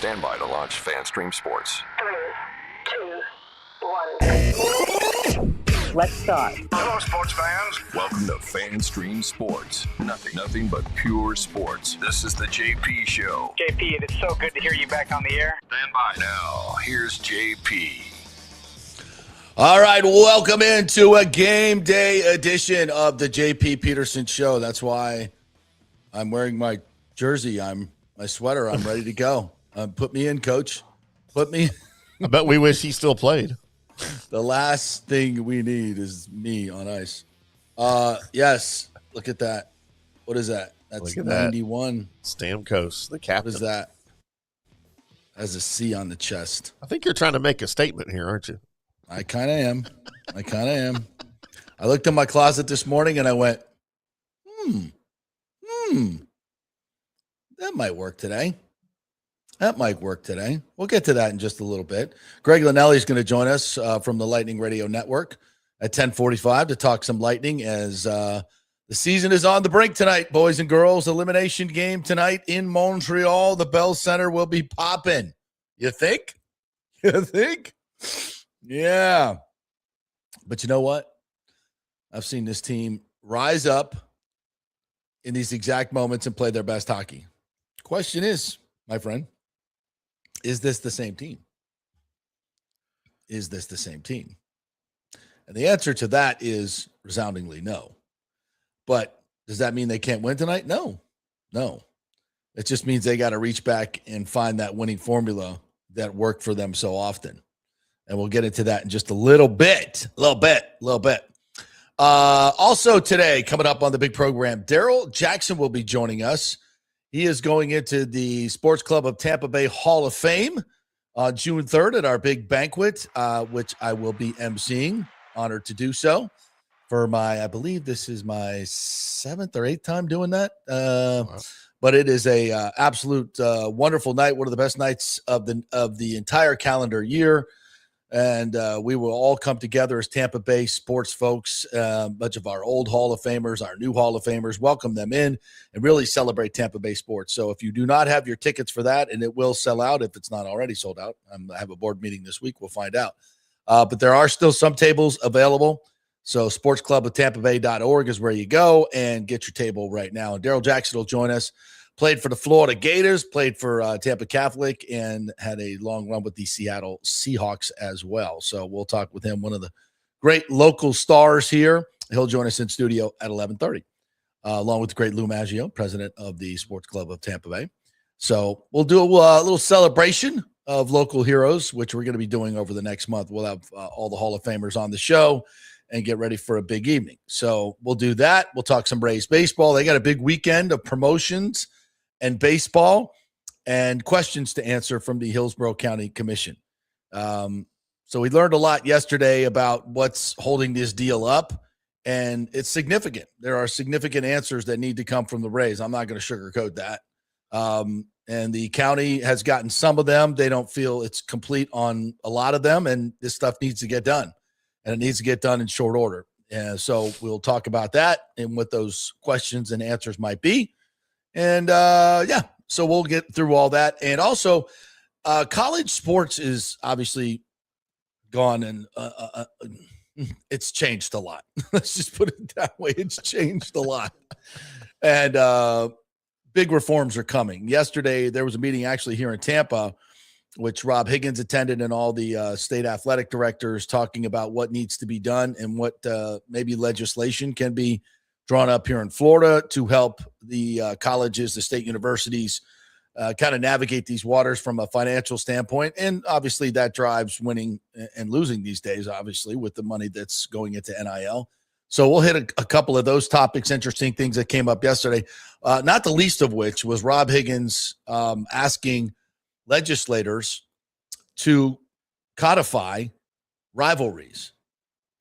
Stand by to launch FanStream Sports. 3, 2, 1. Let's start. Hello, sports fans. Welcome to FanStream Sports. Nothing but pure sports. This is the JP Show. JP, it is so good to hear you back on the air. Stand by. Now, here's JP. All right, welcome into a game day edition of the JP Peterson Show. That's why I'm wearing my jersey. My sweater. I'm ready to go. Put me in, coach. Put me. I bet we wish he still played. The last thing we need is me on ice. Yes, look at that. What is that? That's 91. Stamkos, the captain. What is that? Has a C on the chest. I think you're trying to make a statement here, aren't you? I kind of am. I looked in my closet this morning and I went, that might work today. We'll get to that in just a little bit. Greg Linnelli is going to join us from the Lightning Radio Network at 10:45 to talk some Lightning as the season is on the brink tonight, boys and girls. Elimination game tonight in Montreal. The Bell Center will be popping. You think? Yeah. But you know what? I've seen this team rise up in these exact moments and play their best hockey. Question is, my friend, is this the same team? And the answer to that is resoundingly no. But does that mean they can't win tonight? No. It just means they got to reach back and find that winning formula that worked for them so often. And we'll get into that in just a little bit. Also today, coming up on the big program, Daryl Jackson will be joining us. He is going into the Sports Club of Tampa Bay Hall of Fame on June 3rd at our big banquet, which I will be emceeing. Honored to do so for I believe this is my 7th or 8th time doing that. Wow. But it is a absolute wonderful night, one of the best nights of the entire calendar year. And we will all come together as Tampa Bay sports folks, a bunch of our old Hall of Famers, our new Hall of Famers, welcome them in and really celebrate Tampa Bay sports. So if you do not have your tickets for that, and it will sell out if it's not already sold out, I have a board meeting this week. We'll find out. But there are still some tables available. So sportscluboftampabay.org is where you go and get your table right now. And Daryl Jackson will join us. Played for the Florida Gators, played for Tampa Catholic, and had a long run with the Seattle Seahawks as well. So we'll talk with him, one of the great local stars here. He'll join us in studio at 11:30, along with the great Lou Maggio, president of the Sports Club of Tampa Bay. So we'll do a little celebration of local heroes, which we're going to be doing over the next month. We'll have all the Hall of Famers on the show and get ready for a big evening. So we'll do that. We'll talk some Rays baseball. They got a big weekend of promotions and baseball and questions to answer from the Hillsborough County Commission. So we learned a lot yesterday about what's holding this deal up, and it's significant. There are significant answers that need to come from the Rays. I'm not going to sugarcoat that. And the county has gotten some of them. They don't feel it's complete on a lot of them, and this stuff needs to get done, and it needs to get done in short order. And so we'll talk about that and what those questions and answers might be. And, so we'll get through all that. And also, college sports is obviously gone, and it's changed a lot. Let's just put it that way. It's changed a lot. And big reforms are coming. Yesterday, there was a meeting actually here in Tampa, which Rob Higgins attended, and all the state athletic directors talking about what needs to be done and what maybe legislation can be drawn up here in Florida to help the colleges, the state universities kind of navigate these waters from a financial standpoint. And obviously that drives winning and losing these days, obviously, with the money that's going into NIL. So we'll hit a couple of those topics, interesting things that came up yesterday, not the least of which was Rob Higgins asking legislators to codify rivalries.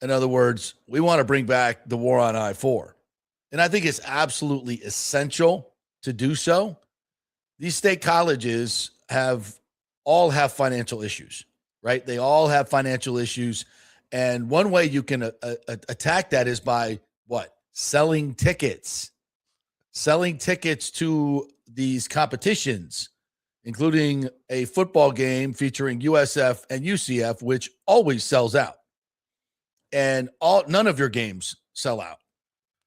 In other words, we want to bring back the war on I-4. And I think it's absolutely essential to do so. These state colleges all have financial issues, right? They all have financial issues. And one way you can attack that is by what? Selling tickets to these competitions. including a football game featuring USF and UCF, which always sells out. And none of your games sell out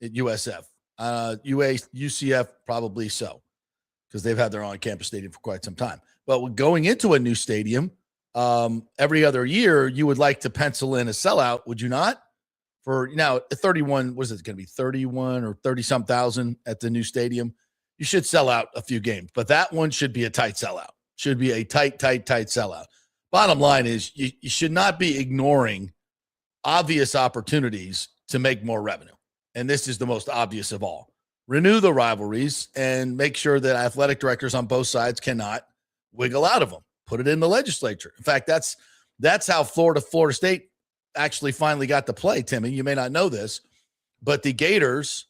at USF. UCF probably so, because they've had their on-campus stadium for quite some time. But going into a new stadium, every other year, you would like to pencil in a sellout, would you not? For now, 31, what is it going to be, 31 or 30-some thousand at the new stadium? You should sell out a few games, but that one should be a tight sellout. Should be a tight sellout. Bottom line is you should not be ignoring obvious opportunities to make more revenue. And this is the most obvious of all. Renew the rivalries and make sure that athletic directors on both sides cannot wiggle out of them. Put it in the legislature. In fact, that's how Florida State actually finally got to play, Timmy. You may not know this, but the Gators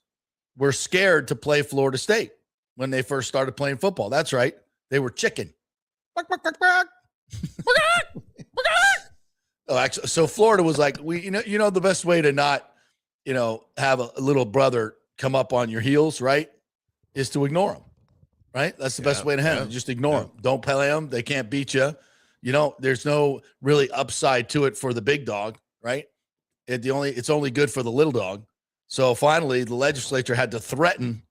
were scared to play Florida State when they first started playing football. That's right. They were chicken. Oh, actually, so Florida was like, you know, the best way to not, have a little brother come up on your heels, right, is to ignore them, right? That's the best way to handle it. Just ignore them. Don't play them. They can't beat you. There's no really upside to it for the big dog, right? It's only good for the little dog. So finally, the legislature had to threaten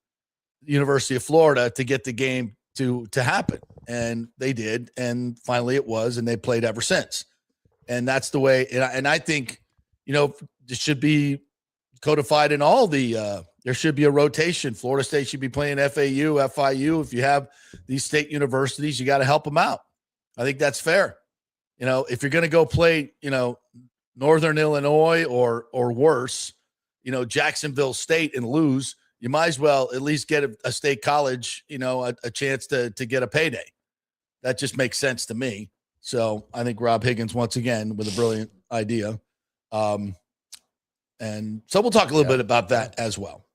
the University of Florida to get the game to happen, and they did. And finally, it was, and they played ever since. And that's the way. And I think, this should be codified in all the. There should be a rotation. Florida State should be playing FAU, FIU. If you have these state universities, you got to help them out. I think that's fair. If you're going to go play, Northern Illinois or worse, Jacksonville State and lose, you might as well at least get a state college, a chance to get a payday. That just makes sense to me. So I think Rob Higgins, once again, with a brilliant idea. And so we'll talk a little bit about that as well.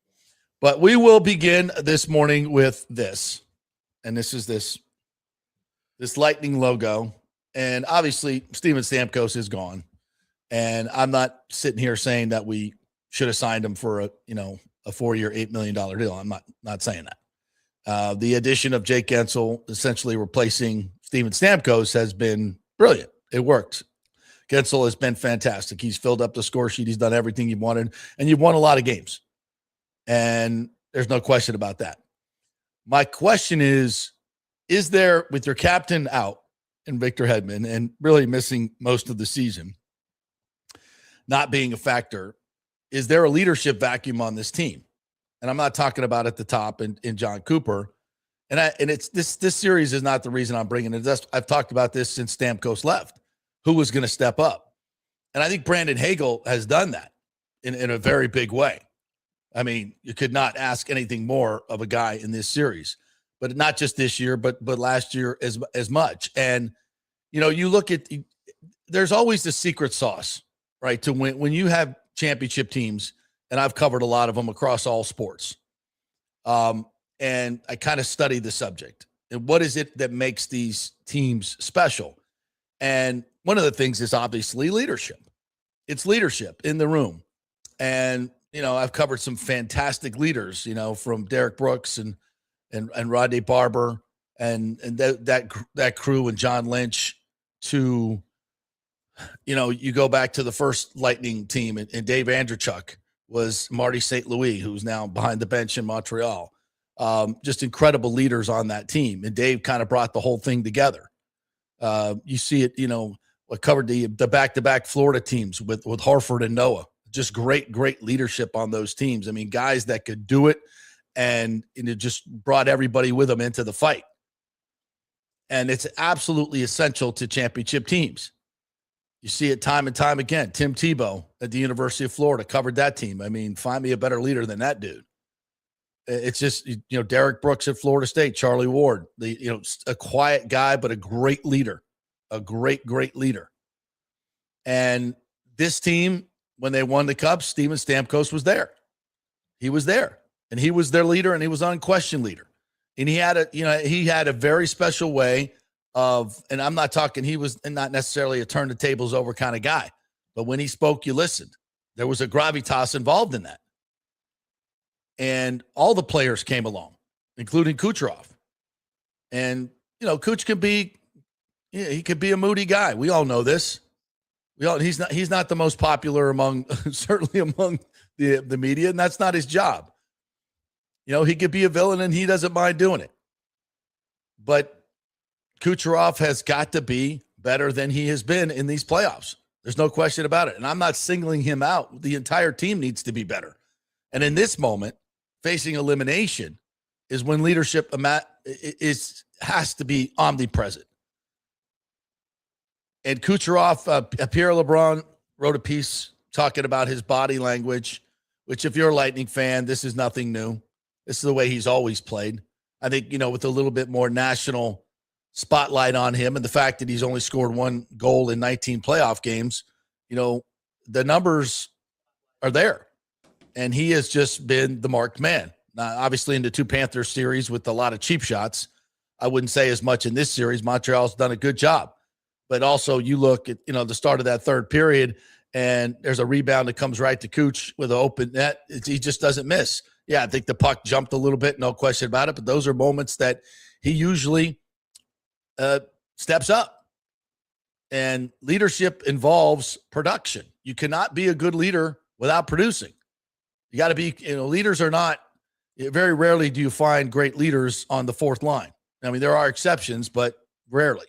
But we will begin this morning with this. And this is this Lightning logo. And obviously, Steven Stamkos is gone. And I'm not sitting here saying that we should have signed him for a 4-year, $8 million deal. I'm not saying that. The addition of Jake Gensel, essentially replacing Steven Stamkos, has been brilliant. It worked. Gensel has been fantastic. He's filled up the score sheet. He's done everything you've wanted, and you've won a lot of games. And there's no question about that. My question is there, with your captain out and Victor Hedman and really missing most of the season, not being a factor, is there a leadership vacuum on this team? And I'm not talking about at the top in John Cooper. And it's this series is not the reason I'm bringing it. I've talked about this since Stamkos left. Who was going to step up? And I think Brandon Hagel has done that in a very big way. I mean, you could not ask anything more of a guy in this series, but not just this year, but last year as much. And, you look at, there's always the secret sauce, right? To when you have championship teams, and I've covered a lot of them across all sports. And I kind of study the subject. And what is it that makes these teams special? And one of the things is obviously leadership. It's leadership in the room. And, I've covered some fantastic leaders, from Derek Brooks and Rodney Barber and that crew and John Lynch to, you go back to the first Lightning team and Dave Andrechuk was Marty St. Louis, who's now behind the bench in Montreal. Just incredible leaders on that team. And Dave kind of brought the whole thing together. You see it, I covered the back-to-back Florida teams with Harford and Noah. Just great leadership on those teams. I mean, guys that could do it, and it just brought everybody with them into the fight. And it's absolutely essential to championship teams. You see it time and time again. Tim Tebow at the University of Florida covered that team. I mean, find me a better leader than that dude. It's just, Derek Brooks at Florida State, Charlie Ward, a quiet guy, but a great leader, a great leader. And this team, when they won the Cup, Steven Stamkos was there. He was there, and he was their leader, and he was unquestioned leader. And he had a very special way of, and I'm not talking, he was not necessarily a turn the tables over kind of guy, but when he spoke, you listened. There was a gravitas involved in that. And all the players came along, including Kucherov. And Cooch could be, he could be a moody guy. We all know this. He's not the most popular certainly among the media, and that's not his job. He could be a villain and he doesn't mind doing it. But Kucherov has got to be better than he has been in these playoffs. There's no question about it. And I'm not singling him out. The entire team needs to be better. And in this moment, facing elimination is when leadership has to be omnipresent. And Kucherov, Pierre LeBrun wrote a piece talking about his body language, which if you're a Lightning fan, this is nothing new. This is the way he's always played. I think, with a little bit more national spotlight on him and the fact that he's only scored 1 goal in 19 playoff games, the numbers are there. And he has just been the marked man. Now, obviously, in the 2 Panthers series with a lot of cheap shots, I wouldn't say as much in this series. Montreal's done a good job. But also you look at, the start of that third period, and there's a rebound that comes right to Cooch with an open net. He just doesn't miss. Yeah, I think the puck jumped a little bit, no question about it. But those are moments that he usually steps up. And leadership involves production. You cannot be a good leader without producing. You got to be, leaders are not, very rarely do you find great leaders on the fourth line. I mean, there are exceptions, but rarely.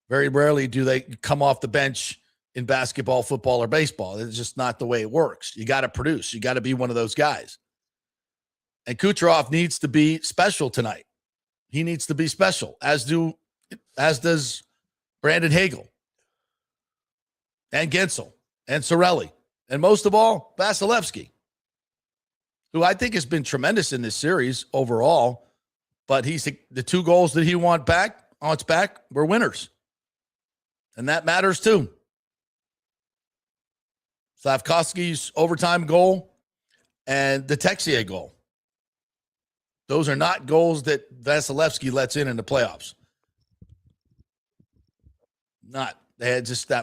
Very rarely do they come off the bench in basketball, football, or baseball. It's just not the way it works. You got to produce. You got to be one of those guys. And Kucherov needs to be special tonight. He needs to be special, as does Brandon Hagel and Gensel and Cirelli. And most of all, Vasilevsky, who I think has been tremendous in this series overall, but the 2 goals that he wants back were winners. And that matters too. Slavkovsky's overtime goal and the Texier goal. Those are not goals that Vasilevsky lets in the playoffs. That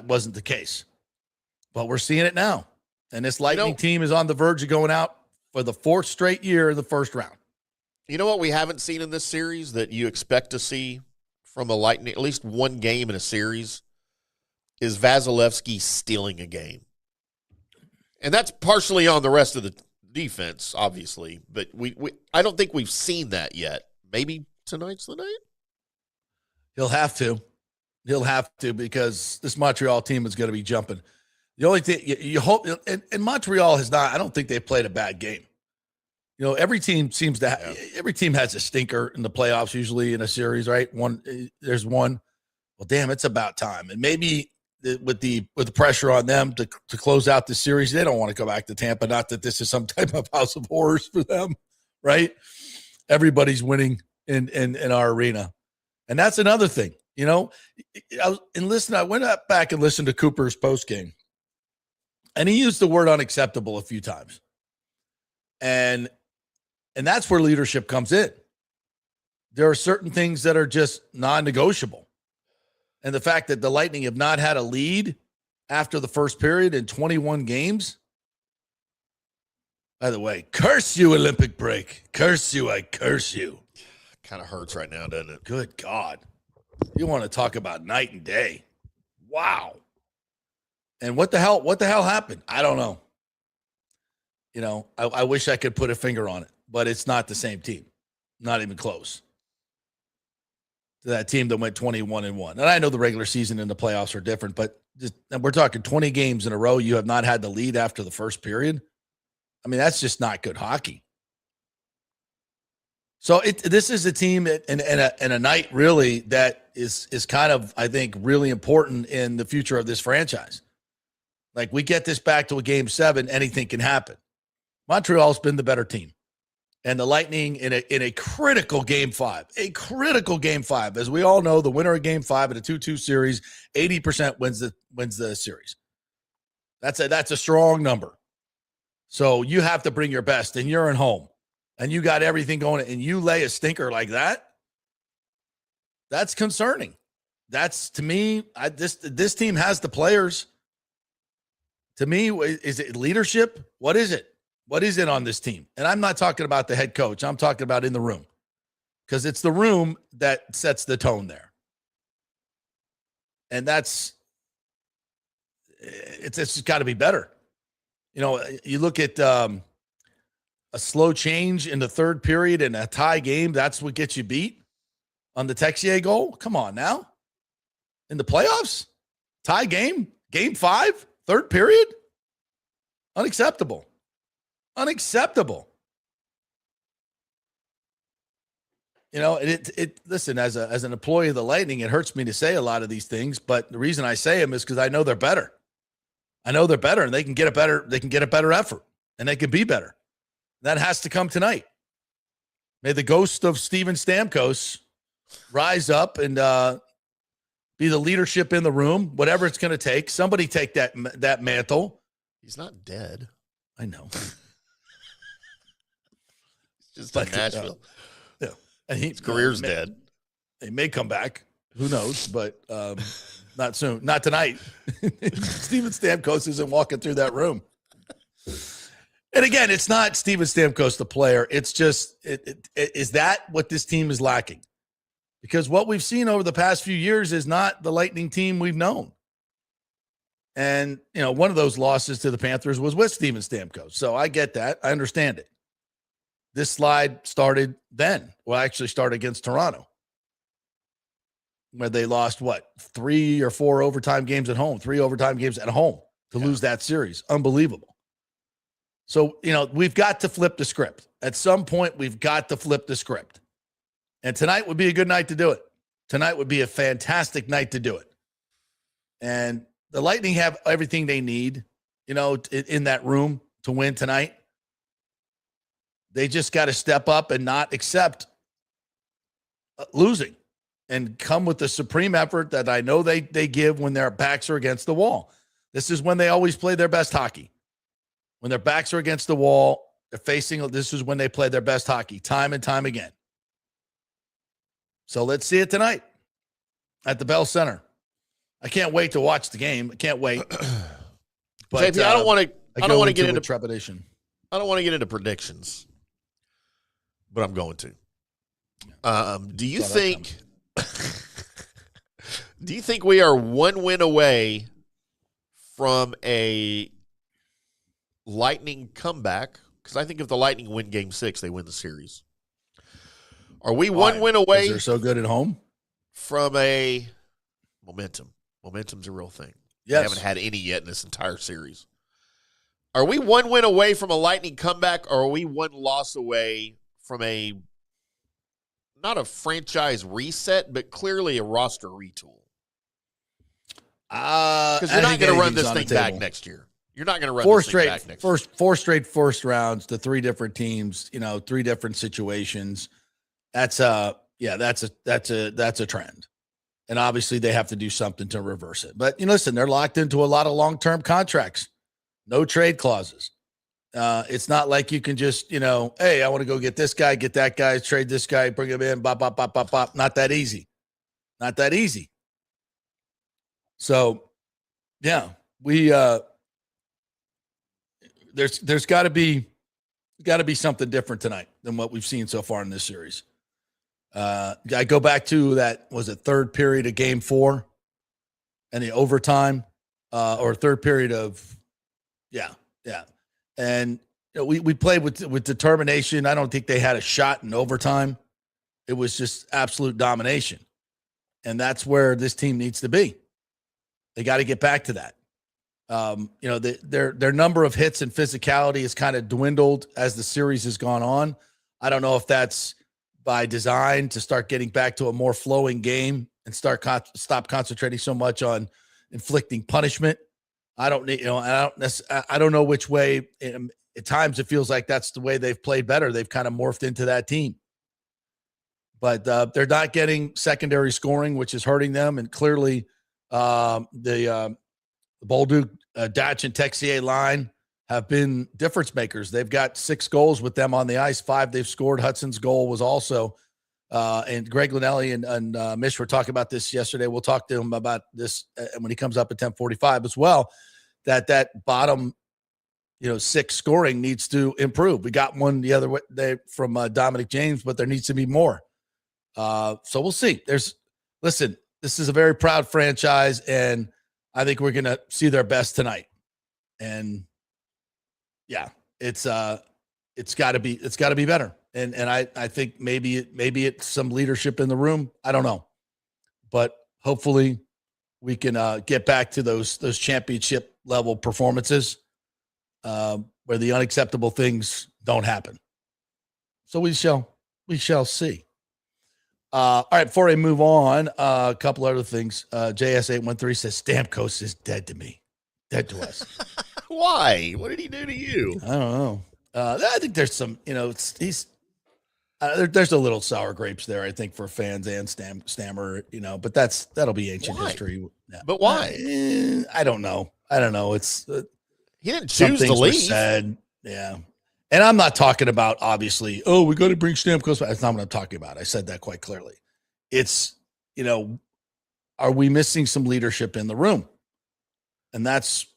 wasn't the case. But we're seeing it now. And this Lightning team is on the verge of going out for the 4th straight year in the first round. You know what we haven't seen in this series that you expect to see from a Lightning, at least one game in a series, is Vasilevsky stealing a game. And that's partially on the rest of the defense, obviously. But I don't think we've seen that yet. Maybe tonight's the night? He'll have to. He'll have to, because this Montreal team is going to be jumping. The only thing you hope, and Montreal has not, I don't think they've played a bad game. Every team seems to every team has a stinker in the playoffs, usually in a series, right? There's one. Well, damn, it's about time. And maybe with the pressure on them to close out the series, they don't want to go back to Tampa. Not that this is some type of house of horrors for them, right? Everybody's winning in our arena. And that's another thing, I went back and listened to Cooper's post game, and he used the word unacceptable a few times. And that's where leadership comes in. There are certain things that are just non-negotiable. And the fact that the Lightning have not had a lead after the first period in 21 games. By the way, curse you, Olympic break. Curse you, I curse you. Kind of hurts right now, doesn't it? Good God. You want to talk about night and day. Wow. And what the hell happened? I don't know. I wish I could put a finger on it, but it's not the same team. Not even close to that team that went 21-1. And I know the regular season and the playoffs are different, but we're talking 20 games in a row. You have not had the lead after the first period. I mean, that's just not good hockey. So this is a team and a night really that is kind of, I think, really important in the future of this franchise. Like, we get this back to a game 7, anything can happen. Montreal's been the better team. And the Lightning in a critical game 5, as we all know, the winner of game 5 in a 2-2 series, 80% wins the series. That's a strong number. So you have to bring your best, and you're at home, and you got everything going, and you lay a stinker like that. That's concerning. That's, to me, this team has the players. To me, is it leadership? What is it? What is it on this team? And I'm not talking about the head coach. I'm talking about in the room. because it's the room that sets the tone there. And it's got to be better. You know, you look at a slow change in the third period in a tie game. That's what gets you beat on the Texier goal. Come on now. In the playoffs, tie game, game 5, third period. Unacceptable. You know, listen, as an employee of the Lightning, it hurts me to say a lot of these things, but the reason I say them is because I know they're better. I know they're better, and they can get a better effort, and they can be better. That has to come tonight. May the ghost of Steven Stamkos rise up and be the leadership in the room, whatever it's going to take. Somebody take that mantle. He's not dead. I know. Just in Nashville. Yeah. And his career's dead. He may come back. Who knows? But not soon. Not tonight. Steven Stamkos isn't walking through that room. And again, it's not Steven Stamkos, the player. It's just, is that what this team is lacking? Because what we've seen over the past few years is not the Lightning team we've known. And, you know, one of those losses to the Panthers was with Steven Stamkos. So I get that. I understand it. This slide started then. Well, actually started against Toronto, where they lost, 3 or 4 overtime games at home, 3 overtime games at home to lose that series. Unbelievable. So, you know, we've got to flip the script. At some point, we've got to flip the script. And tonight would be a good night to do it. Tonight would be a fantastic night to do it. And the Lightning have everything they need, you know, in that room to win tonight. They just got to step up and not accept losing and come with the supreme effort that I know they give when their backs are against the wall. This is when they always play their best hockey. When their backs are against the wall, this is when they play their best hockey, time and time again. So let's see it tonight at the Bell Center. I can't wait to watch the game. I can't wait. But JP, I don't want to get into trepidation. I don't want to get into predictions, but I'm going to. Do you think we are one win away from a Lightning comeback? Because I think if the Lightning win Game 6, they win the series. Are we one win away? Because they're so good at home? From a momentum. Momentum's a real thing. Yes. They haven't had any yet in this entire series. Are we one win away from a Lightning comeback, or are we one loss away from not a franchise reset, but clearly a roster retool? Because you're not going to run this thing back next year. You're not going to run this thing back next year. 4 straight first rounds to 3 different teams, 3 different situations. That's a trend. And obviously they have to do something to reverse it. But listen, they're locked into a lot of long-term contracts. No trade clauses. It's not like you can just, hey, I want to go get this guy, get that guy, trade this guy, bring him in, bop, bop, bop, bop, bop. Not that easy. Not that easy. So, yeah, there's got to be something different tonight than what we've seen so far in this series. I go back to that, was it third period of Game 4 and the overtime, or third period of, yeah. And we played with determination. I don't think they had a shot in overtime. It was just absolute domination. And that's where this team needs to be. They got to get back to that. Their number of hits and physicality has kind of dwindled as the series has gone on. I don't know if that's by design to start getting back to a more flowing game and stop concentrating so much on inflicting punishment. I don't know which way. At times it feels like that's the way they've played better. They've kind of morphed into that team, but they're not getting secondary scoring, which is hurting them. And clearly the Bolduc, Datch, and Texier line have been difference makers. They've got 6 goals with them on the ice. 5 they've scored. Hudson's goal was also, and Greg Linelli and Mish were talking about this yesterday. We'll talk to him about this when he comes up at 10:45 as well, that bottom, 6 scoring needs to improve. We got one the other day from Dominic James, but there needs to be more. So we'll see. Listen, this is a very proud franchise, and I think we're going to see their best tonight. And yeah, it's got to be better. And I think maybe it's some leadership in the room. I don't know, but hopefully we can get back to those championship level performances where the unacceptable things don't happen. So we shall see. All right, before I move on, a couple other things. JS813 says Stamkos is dead to me, dead to us. Why? What did he do to you? I don't know. I think there's some, there's a little sour grapes there, I think, for fans and Stammer, but that'll be ancient history. Yeah. But why? I don't know. It's he didn't choose to leave. Said, yeah. And I'm not talking about, obviously, we got to bring Stamkos back. That's not what I'm talking about. I said that quite clearly. It's, are we missing some leadership in the room? And that's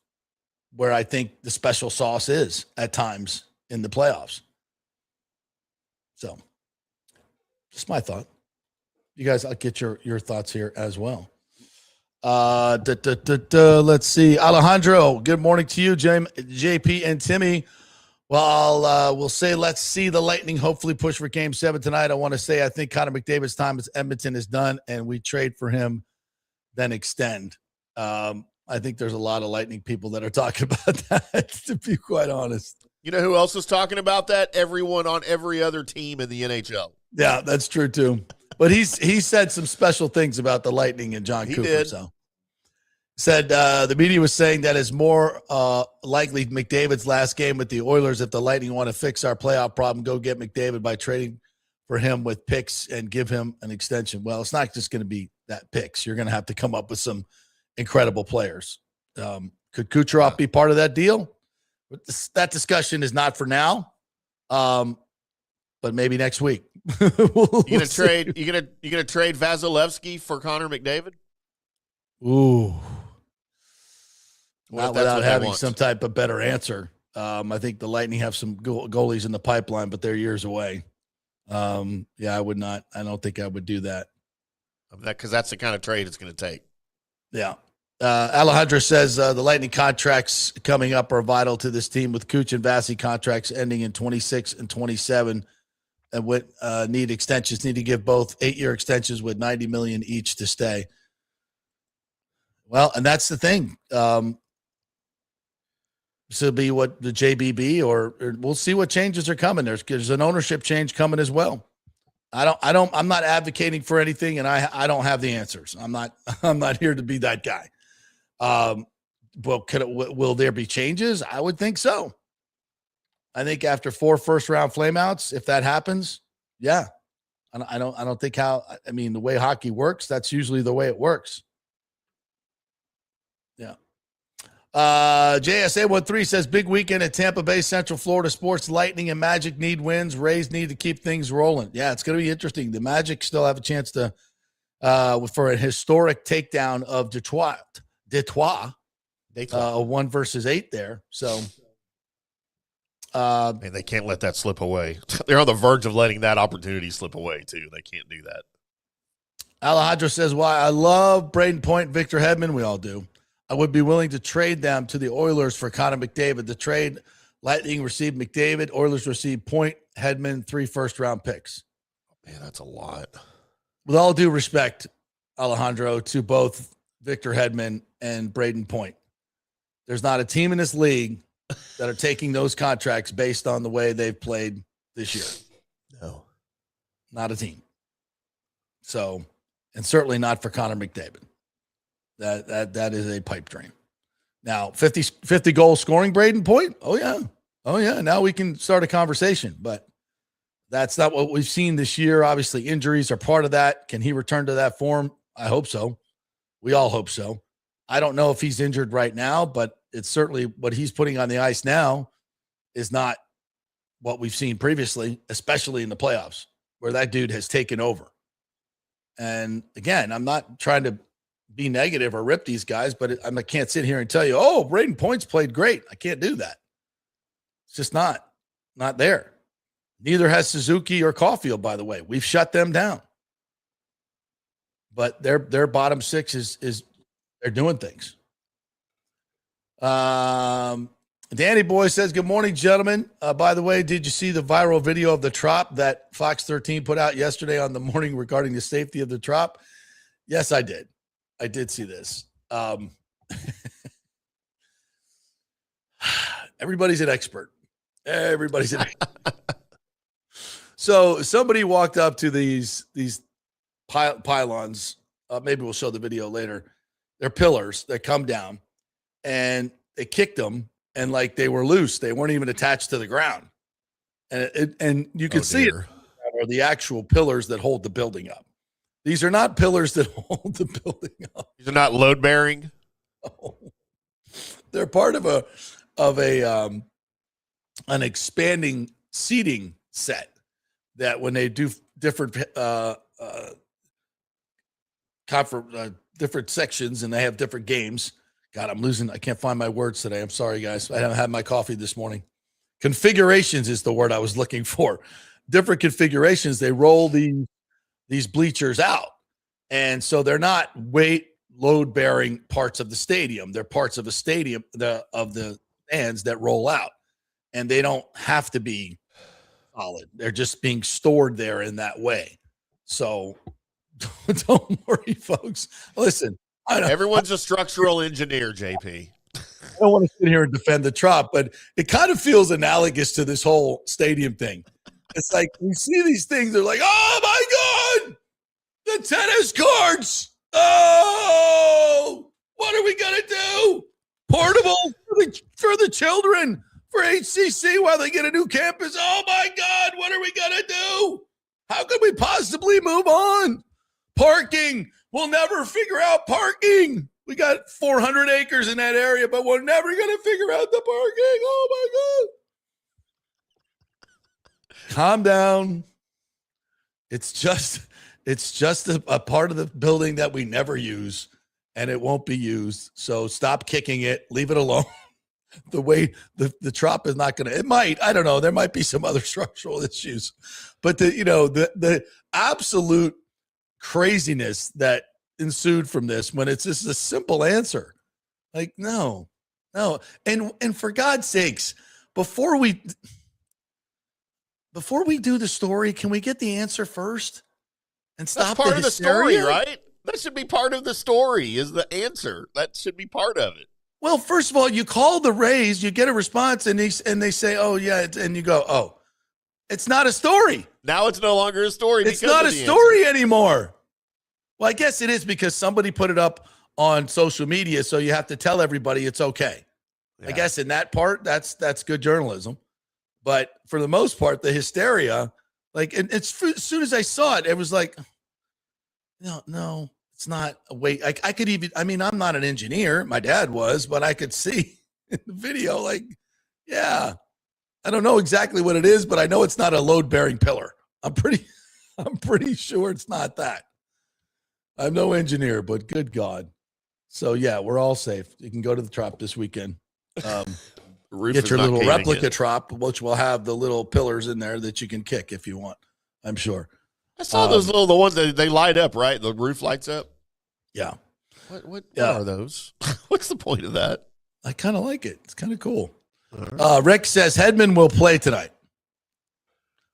where I think the special sauce is at times in the playoffs. So just my thought. You guys, I'll get your thoughts here as well. Let's see. Alejandro, good morning to you, JP and Timmy. Well, we'll say let's see the Lightning hopefully push for Game 7 tonight. I want to say I think Connor McDavid's time at Edmonton is done, and we trade for him, then extend. I think there's a lot of Lightning people that are talking about that, to be quite honest. You know who else is talking about that? Everyone on every other team in the NHL. Yeah, that's true too. But he said some special things about the Lightning and John Cooper. Did. So said the media was saying that is more likely McDavid's last game with the Oilers. If the Lightning want to fix our playoff problem, go get McDavid by trading for him with picks and give him an extension. Well, it's not just going to be that picks. You're going to have to come up with some incredible players. Could Kucherov be part of that deal? That discussion is not for now, but maybe next week. You gonna trade Vasilevsky for Connor McDavid? Ooh, not without having some type of better answer. I think the Lightning have some goalies in the pipeline, but they're years away. I would not. I don't think I would do that. Because that's the kind of trade it's going to take. Yeah. Alejandro says the Lightning contracts coming up are vital to this team, with Kuch and Vasi contracts ending in 26 and 27, and what need extensions. Need to give both 8-year extensions with $90 million each to stay. Well, and that's the thing. This will be what the JBB, or we'll see what changes are coming. There's an ownership change coming as well. I'm not advocating for anything, and I don't have the answers. I'm not here to be that guy. Will there be changes? I would think so. I think after 4 first-round flameouts, if that happens, yeah. I don't think the way hockey works, that's usually the way it works. Yeah. JSA13 says big weekend at Tampa Bay, Central Florida sports. Lightning and Magic need wins. Rays need to keep things rolling. Yeah, it's going to be interesting. The Magic still have a chance to for a historic takedown of Detroit. 1 versus 8 there. So they can't let that slip away. They're on the verge of letting that opportunity slip away too. They can't do that. Alejandro says, why I love Braden Point, Victor Hedman. We all do. I would be willing to trade them to the Oilers for Connor McDavid. The trade, Lightning received McDavid. Oilers received Point, Hedman, 3 first-round picks. Man, that's a lot. With all due respect, Alejandro, to both Victor Hedman and Braden Point, there's not a team in this league that are taking those contracts based on the way they've played this year. No. Not a team. So, and certainly not for Connor McDavid. That is a pipe dream. Now, 50 goal scoring Braden Point. Oh yeah. Now we can start a conversation, but that's not what we've seen this year. Obviously, injuries are part of that. Can he return to that form? I hope so. We all hope so. I don't know if he's injured right now, but it's certainly what he's putting on the ice now is not what we've seen previously, especially in the playoffs, where that dude has taken over. And again, I'm not trying to be negative or rip these guys, but I can't sit here and tell you, oh, Braden Point's played great. I can't do that. It's just not there. Neither has Suzuki or Caulfield, by the way. We've shut them down. but their bottom six is they're doing things. Danny Boy says, good morning, gentlemen. By the way, did you see the viral video of the Trop that Fox 13 put out yesterday on the morning regarding the safety of the Trop? Yes, I did. I did see this. Everybody's an expert. Everybody's an expert. So somebody walked up to these pylons. Maybe we'll show the video later. They're pillars that come down, and they kicked them, and like they were loose. They weren't even attached to the ground, and you can see it are the actual pillars that hold the building up. These are not pillars that hold the building up. These are not load bearing. Oh. They're part of an expanding seating set that when they do different different sections and they have different games. God, I can't find my words today. I'm sorry, guys. I haven't had my coffee this morning. Configurations is the word I was looking for. Different configurations. They roll these bleachers out. And so they're not load bearing parts of the stadium. They're parts of a stadium, of the stands that roll out. And they don't have to be solid. They're just being stored there in that way. So don't worry, folks. Listen, Everyone's a structural engineer, JP. I don't want to sit here and defend the Trop, but it kind of feels analogous to this whole stadium thing. It's like we see these things, they're like, oh my God, the tennis courts. Oh, what are we going to do? Portable for the children, for HCC while they get a new campus. Oh my God, what are we going to do? How could we possibly move on? Parking. We'll never figure out parking. We got 400 acres in that area, but we're never going to figure out the parking. Oh my God. Calm down. It's just a part of the building that we never use, and it won't be used. So stop kicking it. Leave it alone. The way the Trop is not going to, it might, I don't know. There might be some other structural issues, but the absolute craziness that ensued from this when it's just a simple answer. Like, no. And for God's sakes, before we do the story, can we get the answer first and stop? That's part of the story, right? That should be part of the story is the answer. That should be part of it. Well, first of all, you call the Rays, you get a response, and they say, oh, yeah, and you go, oh, it's not a story. Now it's no longer a story. It's not a story anymore. Well, I guess it is because somebody put it up on social media, so you have to tell everybody it's okay. Yeah. I guess in that part, that's good journalism. But for the most part, the hysteria, like, and as soon as I saw it, it was like, no, it's not a way. I could even, I mean, I'm not an engineer. My dad was, but I could see in the video, like, yeah, I don't know exactly what it is, but I know it's not a load-bearing pillar. I'm pretty sure it's not that. I'm no engineer, but good God. So, yeah, we're all safe. You can go to the Trop this weekend. Get your little replica Trop, which will have the little pillars in there that you can kick if you want, I'm sure. I saw those the ones that they light up, right? The roof lights up. Yeah. What are those? What's the point of that? I kind of like it. It's kind of cool. Right. Rick says Hedman will play tonight.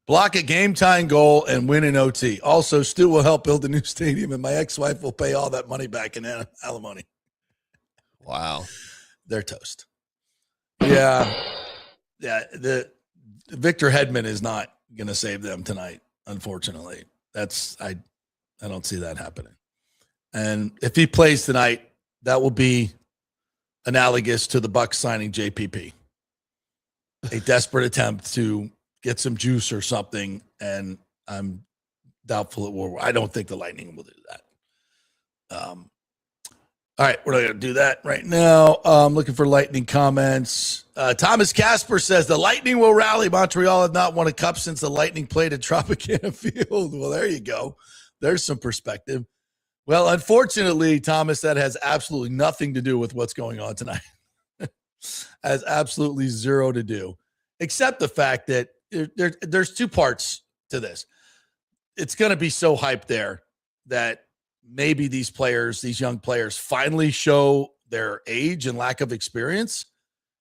Block a game-tying goal and win in OT. Also, Stu will help build a new stadium, and my ex-wife will pay all that money back in alimony. Wow. They're toast. Yeah. The Victor Hedman is not going to save them tonight, unfortunately. I don't see that happening. And if he plays tonight, that will be analogous to the Bucks signing JPP. A desperate attempt to get some juice or something, and I'm doubtful it will. I don't think the Lightning will do that. All right, we're not going to do that right now. I'm looking for Lightning comments. Thomas Casper says the Lightning will rally. Montreal have not won a cup since the Lightning played at Tropicana Field. Well, there you go. There's some perspective. Well, unfortunately, Thomas, that has absolutely nothing to do with what's going on tonight. Has absolutely zero to do, except the fact that there's two parts to this. It's going to be so hyped there that maybe these young players finally show their age and lack of experience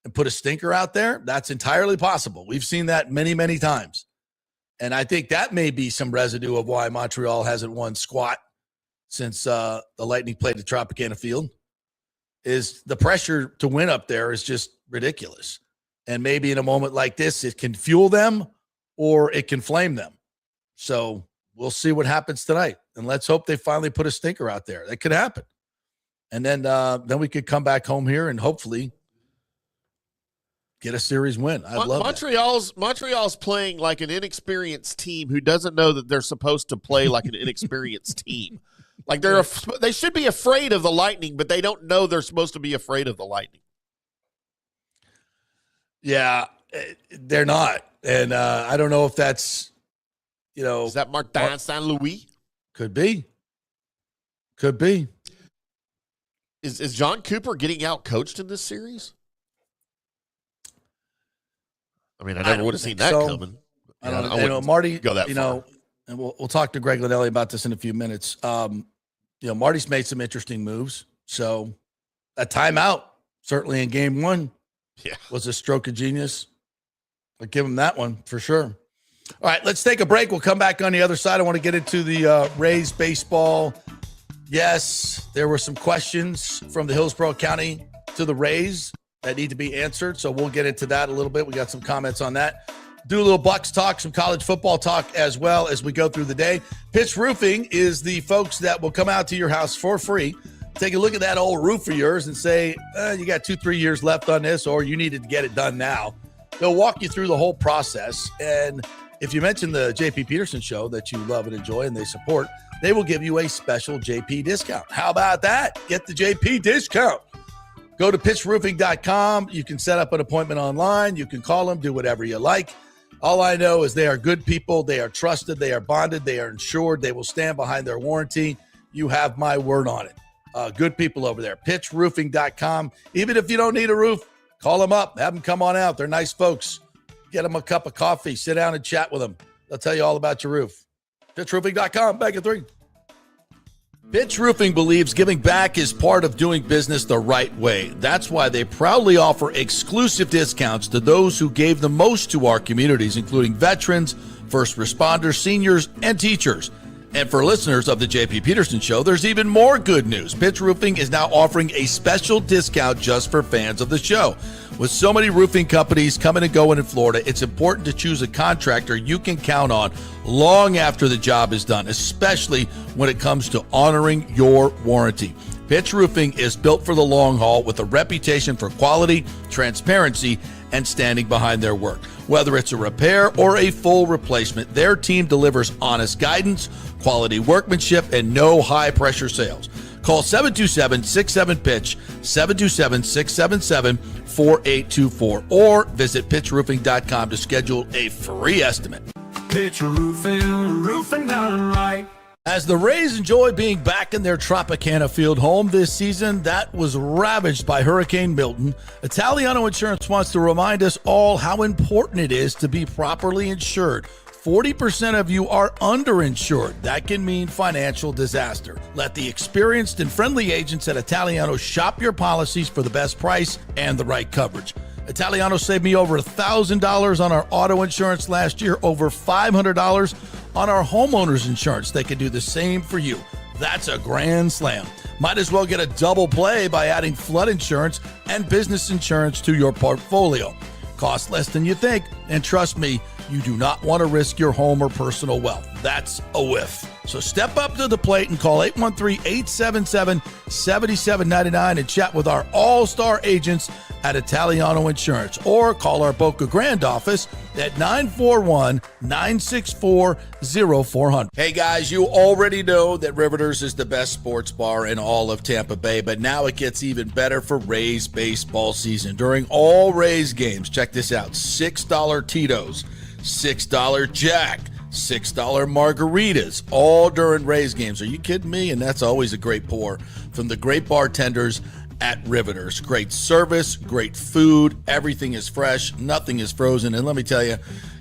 and put a stinker out there. That's entirely possible. We've seen that many, many times. And I think that may be some residue of why Montreal hasn't won squat since the Lightning played the Tropicana Field, is the pressure to win up there is just ridiculous. And maybe in a moment like this, it can fuel them or it can flame them. So we'll see what happens tonight. And let's hope they finally put a stinker out there. That could happen. And then we could come back home here and hopefully get a series win. I love Montreal's playing like an inexperienced team who doesn't know that they're supposed to play like an inexperienced team. Like they should be afraid of the Lightning, but they don't know they're supposed to be afraid of the Lightning. Yeah, they're not. And I don't know if that's, is that Martin St. Louis? Could be. Is John Cooper getting out coached in this series? I mean, I never would have seen that coming. I don't know. Marty, go that far. And we'll talk to Greg Linnelli about this in a few minutes. Marty's made some interesting moves. So a timeout, certainly in game one, was a stroke of genius. I'll give him that one for sure. All right, let's take a break. We'll come back on the other side. I want to get into the Rays baseball. Yes, there were some questions from the Hillsborough County to the Rays that need to be answered. So we'll get into that a little bit. We got some comments on that. Do a little Bucks talk, some college football talk as well as we go through the day. Pitch Roofing is the folks that will come out to your house for free. Take a look at that old roof of yours and say, you got 2-3 years left on this, or you needed to get it done now. They'll walk you through the whole process. And if you mention the JP Peterson Show that you love and enjoy and they support, they will give you a special JP discount. How about that? Get the JP discount. Go to pitchroofing.com. You can set up an appointment online. You can call them, do whatever you like. All I know is they are good people. They are trusted. They are bonded. They are insured. They will stand behind their warranty. You have my word on it. Good people over there. Pitchroofing.com. Even if you don't need a roof, call them up. Have them come on out. They're nice folks. Get them a cup of coffee. Sit down and chat with them. They'll tell you all about your roof. Pitchroofing.com. Back in 3. Pitch Roofing believes giving back is part of doing business the right way. That's why they proudly offer exclusive discounts to those who gave the most to our communities, including veterans, first responders, seniors, and teachers. And for listeners of the JP Peterson Show, there's even more good news. Pitch Roofing is now offering a special discount just for fans of the show. With so many roofing companies coming and going in Florida, it's important to choose a contractor you can count on long after the job is done, especially when it comes to honoring your warranty. Pitch Roofing is built for the long haul with a reputation for quality, transparency, and standing behind their work. Whether it's a repair or a full replacement, their team delivers honest guidance, quality workmanship, and no high-pressure sales. Call 727-67-PITCH, 727-677-4824, or visit pitchroofing.com to schedule a free estimate. Pitch Roofing, roofing done right. As the Rays enjoy being back in their Tropicana Field home this season that was ravaged by Hurricane Milton, Italiano Insurance wants to remind us all how important it is to be properly insured. 40% of you are underinsured. That can mean financial disaster. Let the experienced and friendly agents at Italiano shop your policies for the best price and the right coverage. Italiano saved me over $1,000 on our auto insurance last year, over $500 on our homeowners insurance. They can do the same for you. That's a grand slam. Might as well get a double play by adding flood insurance and business insurance to your portfolio. Cost less than you think, and trust me, you do not want to risk your home or personal wealth. That's a whiff. So step up to the plate and call 813-877-7799 and chat with our all-star agents at Italiano Insurance, or call our Boca Grande office at 941-964-0400. Hey guys, you already know that Riveters is the best sports bar in all of Tampa Bay, but now it gets even better for Rays baseball season. During all Rays games, check this out, $6 Tito's, $6 Jack, $6 margaritas, all during Rays games. Are you kidding me? And that's always a great pour from the great bartenders at Riveters. Great service, great food, everything is fresh, nothing is frozen. And let me tell you,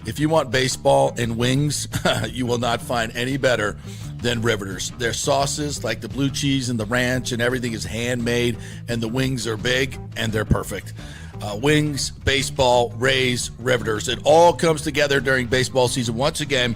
if you want baseball and wings, you will not find any better than Riveters. Their sauces, like the blue cheese and the ranch and everything, is handmade, and the wings are big, and they're perfect. Wings, baseball, Rays, Riveters. It all comes together during baseball season. Once again,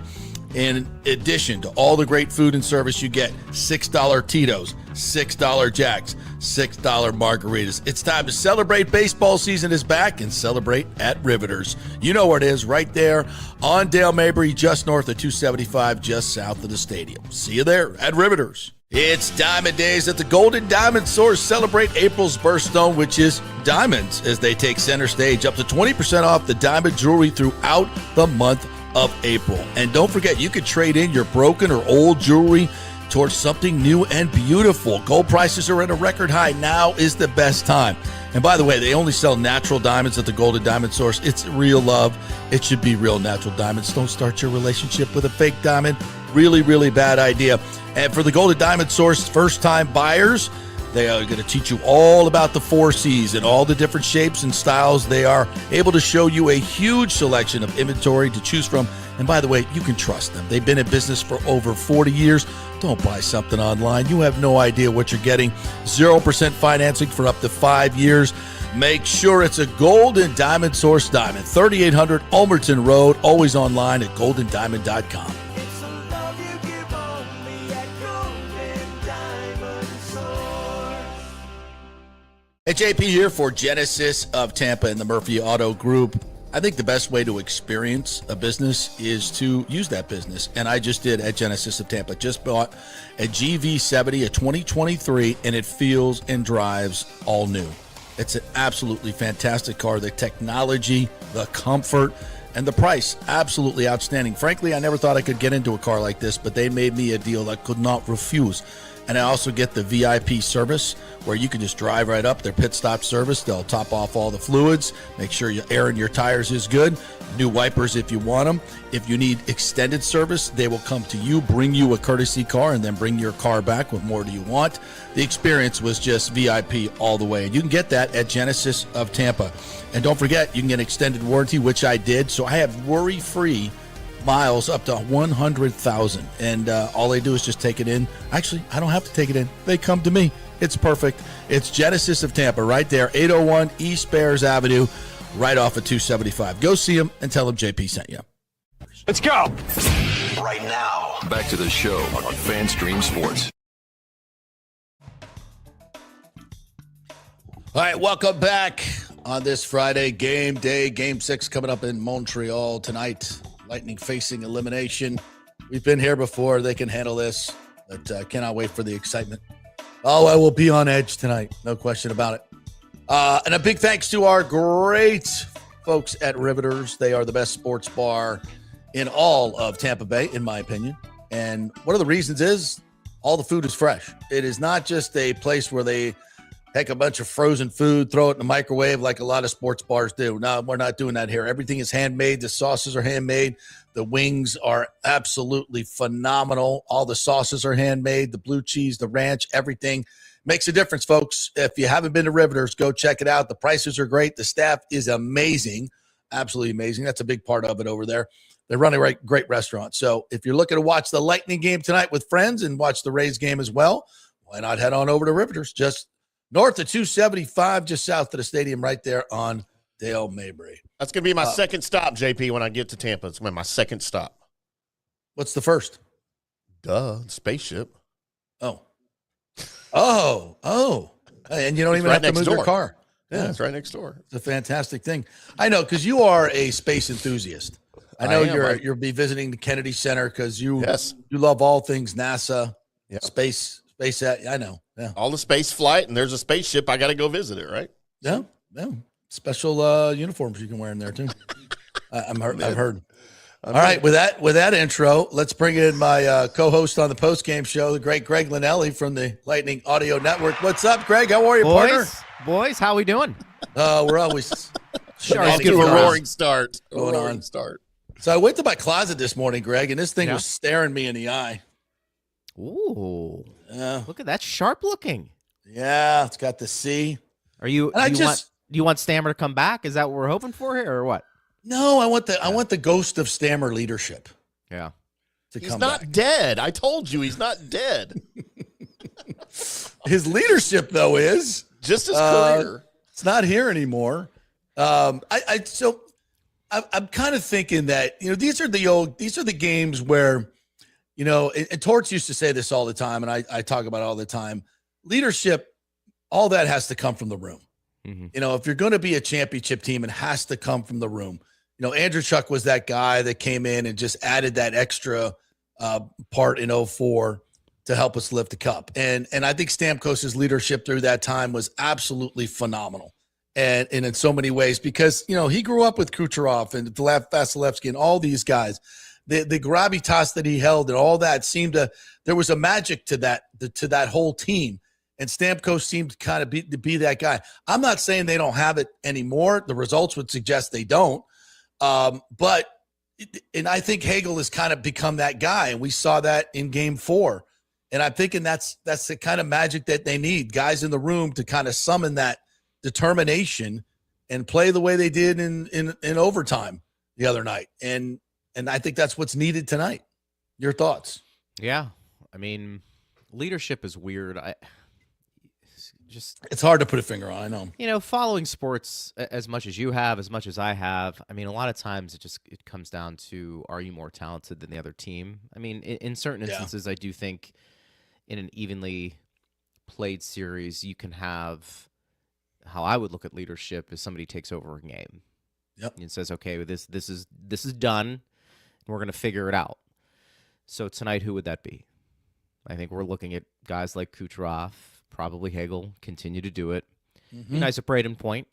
in addition to all the great food and service you get, $6 Tito's, $6 Jacks, $6 margaritas. It's time to celebrate. Baseball season is back, and celebrate at Riveters. You know where it is, right there on Dale Mabry, just north of 275, just south of the stadium. See you there at Riveters. It's Diamond Days at the Golden Diamond Source. Celebrate April's birthstone, which is diamonds, as they take center stage. Up to 20% off the diamond jewelry throughout the month of April. And don't forget, you can trade in your broken or old jewelry towards something new and beautiful. Gold prices are at a record high. Now is the best time. And by the way, they only sell natural diamonds at the Golden Diamond Source. It's real love. It should be real natural diamonds. Don't start your relationship with a fake diamond. Really, really bad idea. And for the Golden Diamond Source first-time buyers, they are going to teach you all about the 4 C's and all the different shapes and styles. They are able to show you a huge selection of inventory to choose from. And by the way, you can trust them. They've been in business for over 40 years. Don't buy something online. You have no idea what you're getting. 0% financing for up to 5 years. Make sure it's a Golden Diamond Source diamond. 3800 Ulmerton Road. Always online at goldendiamond.com. Hey, JP here for Genesis of Tampa and the Murphy Auto Group. I think the best way to experience a business is to use that business. And I just did at Genesis of Tampa. Just bought a GV70, a 2023, and it feels and drives all new. It's an absolutely fantastic car. The technology, the comfort, and the price, absolutely outstanding. Frankly, I never thought I could get into a car like this, but they made me a deal I could not refuse. And I also get the VIP service where you can just drive right up, their pit stop service. They'll top off all the fluids, make sure your air in your tires is good, new wipers if you want them. If you need extended service, they will come to you, bring you a courtesy car, and then bring your car back. What more do you want? The experience was just VIP all the way. And you can get that at Genesis of Tampa. And don't forget, you can get extended warranty, which I did. So I have worry-free miles up to 100,000, and all they do is just take it in. Actually, I don't have to take it in. They come to me. It's perfect. It's Genesis of Tampa right there, 801 East Bears Avenue, right off of 275. Go see them and tell them JP sent you. Let's go. Right now, back to the show on FanStream Sports. All right, welcome back on this Friday. Game day, Game 6 coming up in Montreal tonight. Lightning facing elimination. We've been here before. They can handle this, but cannot wait for the excitement. Oh, I will be on edge tonight. No question about it. And a big thanks to our great folks at Riveters. They are the best sports bar in all of Tampa Bay, in my opinion. And one of the reasons is all the food is fresh. It is not just a place where they take a bunch of frozen food, throw it in the microwave like a lot of sports bars do. No, we're not doing that here. Everything is handmade. The sauces are handmade. The wings are absolutely phenomenal. All the sauces are handmade. The blue cheese, the ranch, everything makes a difference, folks. If you haven't been to Riveters, go check it out. The prices are great. The staff is amazing, absolutely amazing. That's a big part of it over there. They run a great restaurant. So if you're looking to watch the Lightning game tonight with friends and watch the Rays game as well, why not head on over to Riveters? Just north of 275, just south of the stadium, right there on Dale Mabry. That's going to be my second stop, JP, when I get to Tampa. It's going to be my second stop. What's the first? Spaceship. Oh. And you don't even right have to move your car. Yeah, it's right next door. It's a fantastic thing. I know, because you are a space enthusiast. I know you'll be visiting the Kennedy Center because you love all things NASA, space. I know. Yeah. All the space flight, and there's a spaceship. I got to go visit it, right? Yeah. Special uniforms you can wear in there too. I've heard. All right, with that intro, let's bring in my co-host on the post-game show, the great Greg Linnelli from the Lightning Audio Network. What's up, Greg? How are you, partner? Boys, how we doing? We're always off to a roaring start. Start. So I went to my closet this morning, Greg, and this thing was staring me in the eye. Ooh. Look at that, sharp looking. Yeah, it's got the C. Do you want Stammer to come back? Is that what we're hoping for here, or what? No, I want the ghost of Stammer leadership. Yeah. to He's come not back. dead. I told you he's not dead. His leadership, though, is Just his career. It's not here anymore. I'm kind of thinking that, these are the games where, and Torts used to say this all the time, and I talk about it all the time. Leadership, all that has to come from the room. Mm-hmm. If you're going to be a championship team, it has to come from the room. Andrew Chuck was that guy that came in and just added that extra part in 2004 to help us lift the cup. And I think Stamkos's leadership through that time was absolutely phenomenal. And in so many ways, because, he grew up with Kucherov and Vasilevsky and all these guys. The gravitas that he held and all that there was a magic to that whole team. And Stamkos seemed to kind of be that guy. I'm not saying they don't have it anymore. The results would suggest they don't. But I think Hagel has kind of become that guy. And we saw that in Game 4. And I'm thinking that's the kind of magic that they need. Guys in the room to kind of summon that determination and play the way they did in overtime the other night. And I think that's what's needed tonight. Your thoughts? Yeah. I mean, leadership is weird. It's hard to put a finger on, I know. Following sports as much as you have, as much as I have, I mean, a lot of times it comes down to, are you more talented than the other team? I mean, in certain instances, I do think in an evenly played series, you can have, how I would look at leadership is somebody takes over a game. Yep. And says, okay, this is done, and we're going to figure it out. So tonight, who would that be? I think we're looking at guys like Kucherov, probably Hagel, continue to do it. Mm-hmm. Be nice at Braden Point.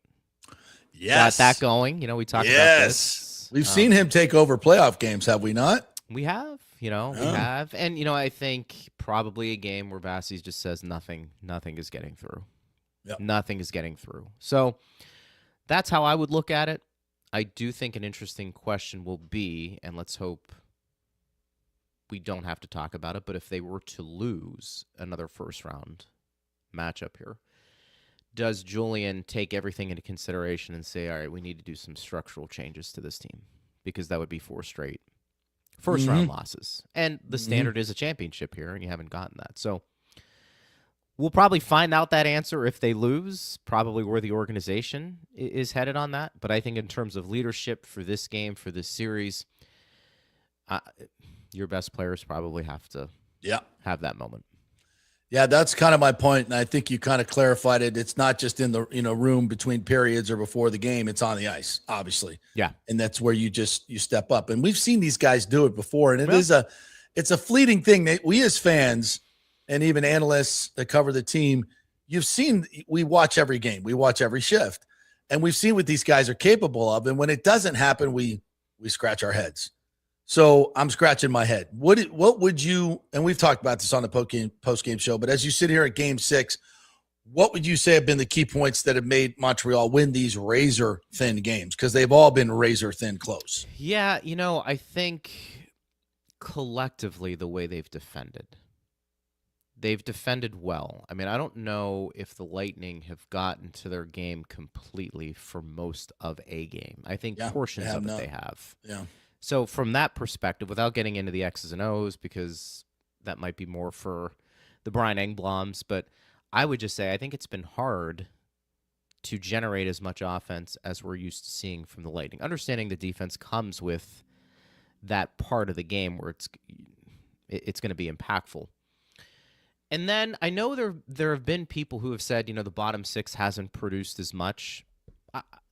Yes. Got that going. We talked about this. We've seen him take over playoff games, have we not? We have, we have. And, I think probably a game where Vasi's just says nothing is getting through. Yep. Nothing is getting through. So that's how I would look at it. I do think an interesting question will be, and let's hope we don't have to talk about it, but if they were to lose another first-round matchup here, does Julian take everything into consideration and say, all right, we need to do some structural changes to this team? Because that would be 4 straight first-round losses. And the standard is a championship here, and you haven't gotten that. So we'll probably find out that answer if they lose, probably where the organization is headed on that. But I think in terms of leadership for this game, for this series, your best players probably have to have that moment. Yeah, that's kind of my point, and I think you kind of clarified it. It's not just in the room between periods or before the game; it's on the ice, obviously. Yeah, and that's where you step up. And we've seen these guys do it before, and it's a fleeting thing. We as fans and even analysts that cover the team, we watch every game, we watch every shift, and we've seen what these guys are capable of. And when it doesn't happen, we scratch our heads. So I'm scratching my head. What would you, and we've talked about this on the post-game show, but as you sit here at Game 6, what would you say have been the key points that have made Montreal win these razor-thin games? Because they've all been razor-thin close. Yeah, I think collectively the way they've defended well. I mean, I don't know if the Lightning have gotten to their game completely for most of a game. I think portions of it they have. Yeah. So from that perspective, without getting into the X's and O's, because that might be more for the Brian Engbloms, but I would just say I think it's been hard to generate as much offense as we're used to seeing from the Lightning. Understanding the defense comes with that part of the game where it's going to be impactful. And then I know there have been people who have said, the bottom 6 hasn't produced as much.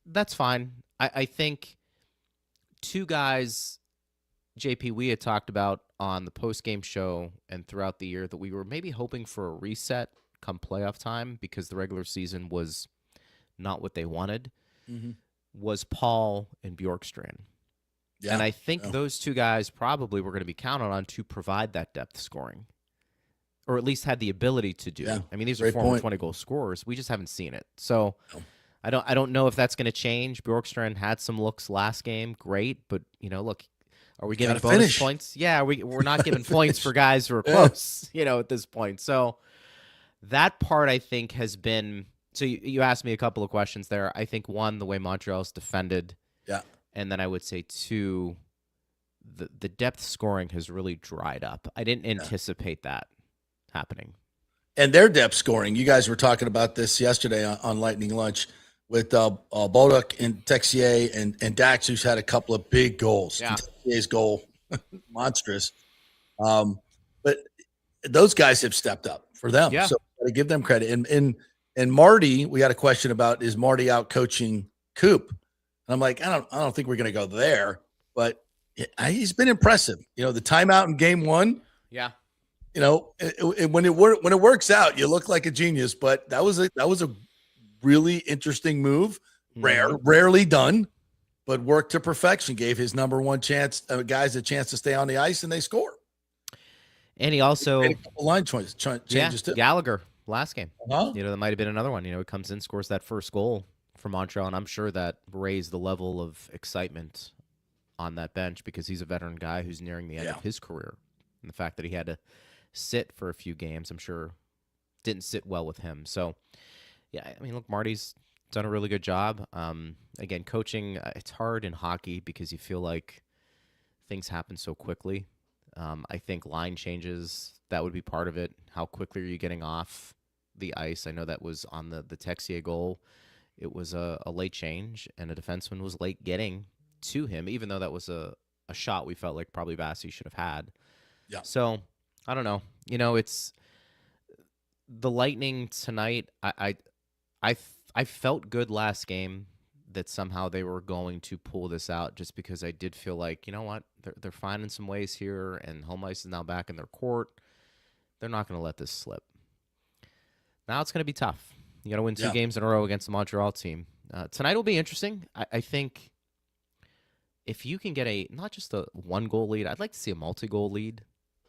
That's fine. I think 2 guys, JP, we had talked about on the post-game show and throughout the year that we were maybe hoping for a reset come playoff time because the regular season was not what they wanted, was Paul and Bjorkstrand. Yeah, and I think those 2 guys probably were going to be counted on to provide that depth scoring, or at least had the ability to do. Yeah, I mean, these are former 20-goal scorers. We just haven't seen it. So I don't know if that's going to change. Bjorkstrand had some looks last game, great, but look, are we giving bonus points? Yeah, we're not giving points for guys who are close, at this point. So that part I think has been. So you asked me a couple of questions there. I think 1, the way Montreal's defended. Yeah. And then I would say 2, the depth scoring has really dried up. I didn't anticipate that happening. And their depth scoring, you guys were talking about this yesterday on Lightning Lunch with Boduk and Texier and Dax, who's had a couple of big goals. Yeah. Texier's goal, monstrous. But those guys have stepped up for them. Yeah. So I give them credit. And Marty, we had a question about, is Marty out coaching Coop? And I'm like, I don't think we're going to go there, but he's been impressive. You know, the timeout in game 1. Yeah. You know, when it works out, you look like a genius. But that was a really interesting move, rarely done, but worked to perfection. Gave his number one guys a chance to stay on the ice, and they score. And he also made a couple line changes too. Gallagher last game. Uh-huh. You know, that might have been another one. You know, he comes in, scores that first goal for Montreal, and I'm sure that raised the level of excitement on that bench because he's a veteran guy who's nearing the end of his career, and the fact that he had to sit for a few games, I'm sure, didn't sit well with him. So, yeah, I mean, look, Marty's done a really good job. Again, coaching, it's hard in hockey because you feel like things happen so quickly. I think line changes, that would be part of it. How quickly are you getting off the ice? I know that was on the Texier goal. It was a late change, and a defenseman was late getting to him, even though that was a shot we felt like probably Bassey should have had. Yeah. So, I don't know. You know, it's the Lightning tonight. I felt good last game that somehow they were going to pull this out, just because I did feel like, you know what, they're finding some ways here, and home ice is now back in their court. They're not going to let this slip. Now it's going to be tough. You got to win 2 games in a row against the Montreal team. Tonight will be interesting. I think if you can get not just a 1-goal lead, I'd like to see a multi-goal lead.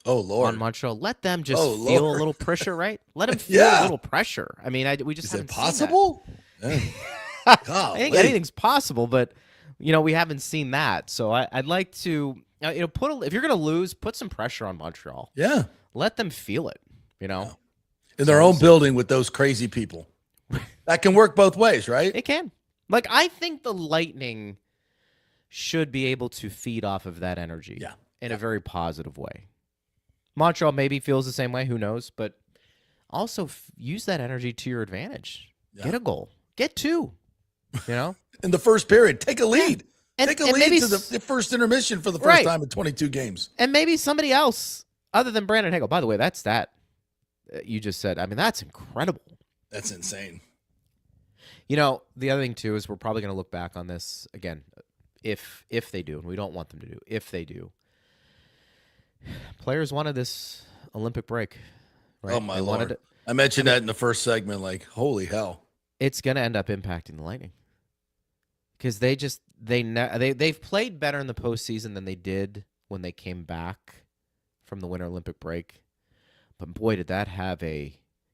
Oh, Lord. On Montreal. Let them just feel a little pressure, right? Let them feel a little pressure. I mean, we just haven't possible? seen that. I think anything's possible, but, you know, we haven't seen that. So I'd like to, you know, if you're going to lose, put some pressure on Montreal. Yeah. Let them feel it, you know. In their own building with those crazy people. That can work both ways, right? It can. Like, I think the Lightning should be able to feed off of that energy in a very positive way. Montreal maybe feels the same way. Who knows? But also use that energy to your advantage. Yeah. Get a goal. Get 2. You know? In the first period. Take a lead. And, take a lead to the first intermission for the first time in 22 games. And maybe somebody else other than Brandon Hagel. By the way, that's that you just said. I mean, that's incredible. That's insane. You know, the other thing, too, is we're probably going to look back on this again, if they do, and we don't want them to do, if they do. Players wanted this Olympic break. Right? Oh, my Lord. I mentioned that in the first segment, like, holy hell. It's going to end up impacting the Lightning. Because they've played better in the postseason than they did when they came back from the Winter Olympic break. But, boy, did that have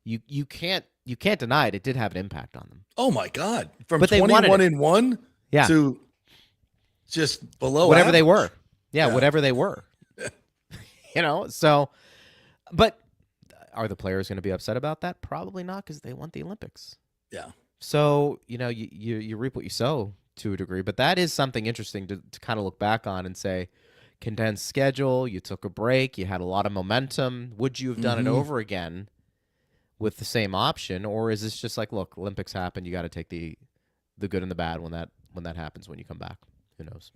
you can't deny it. It did have an impact on them. Oh, my God. From 21-1 to just below whatever average. They were. Yeah, whatever they were. You know, so, but are the players going to be upset about that? Probably not, because they want the Olympics. Yeah. So, you know, you reap what you sow to a degree, but that is something interesting to kind of look back on and say, condensed schedule, you took a break, you had a lot of momentum. Would you have done it over again with the same option, or is this just like, look, Olympics happen, you got to take the good and the bad when that happens when you come back? Who knows?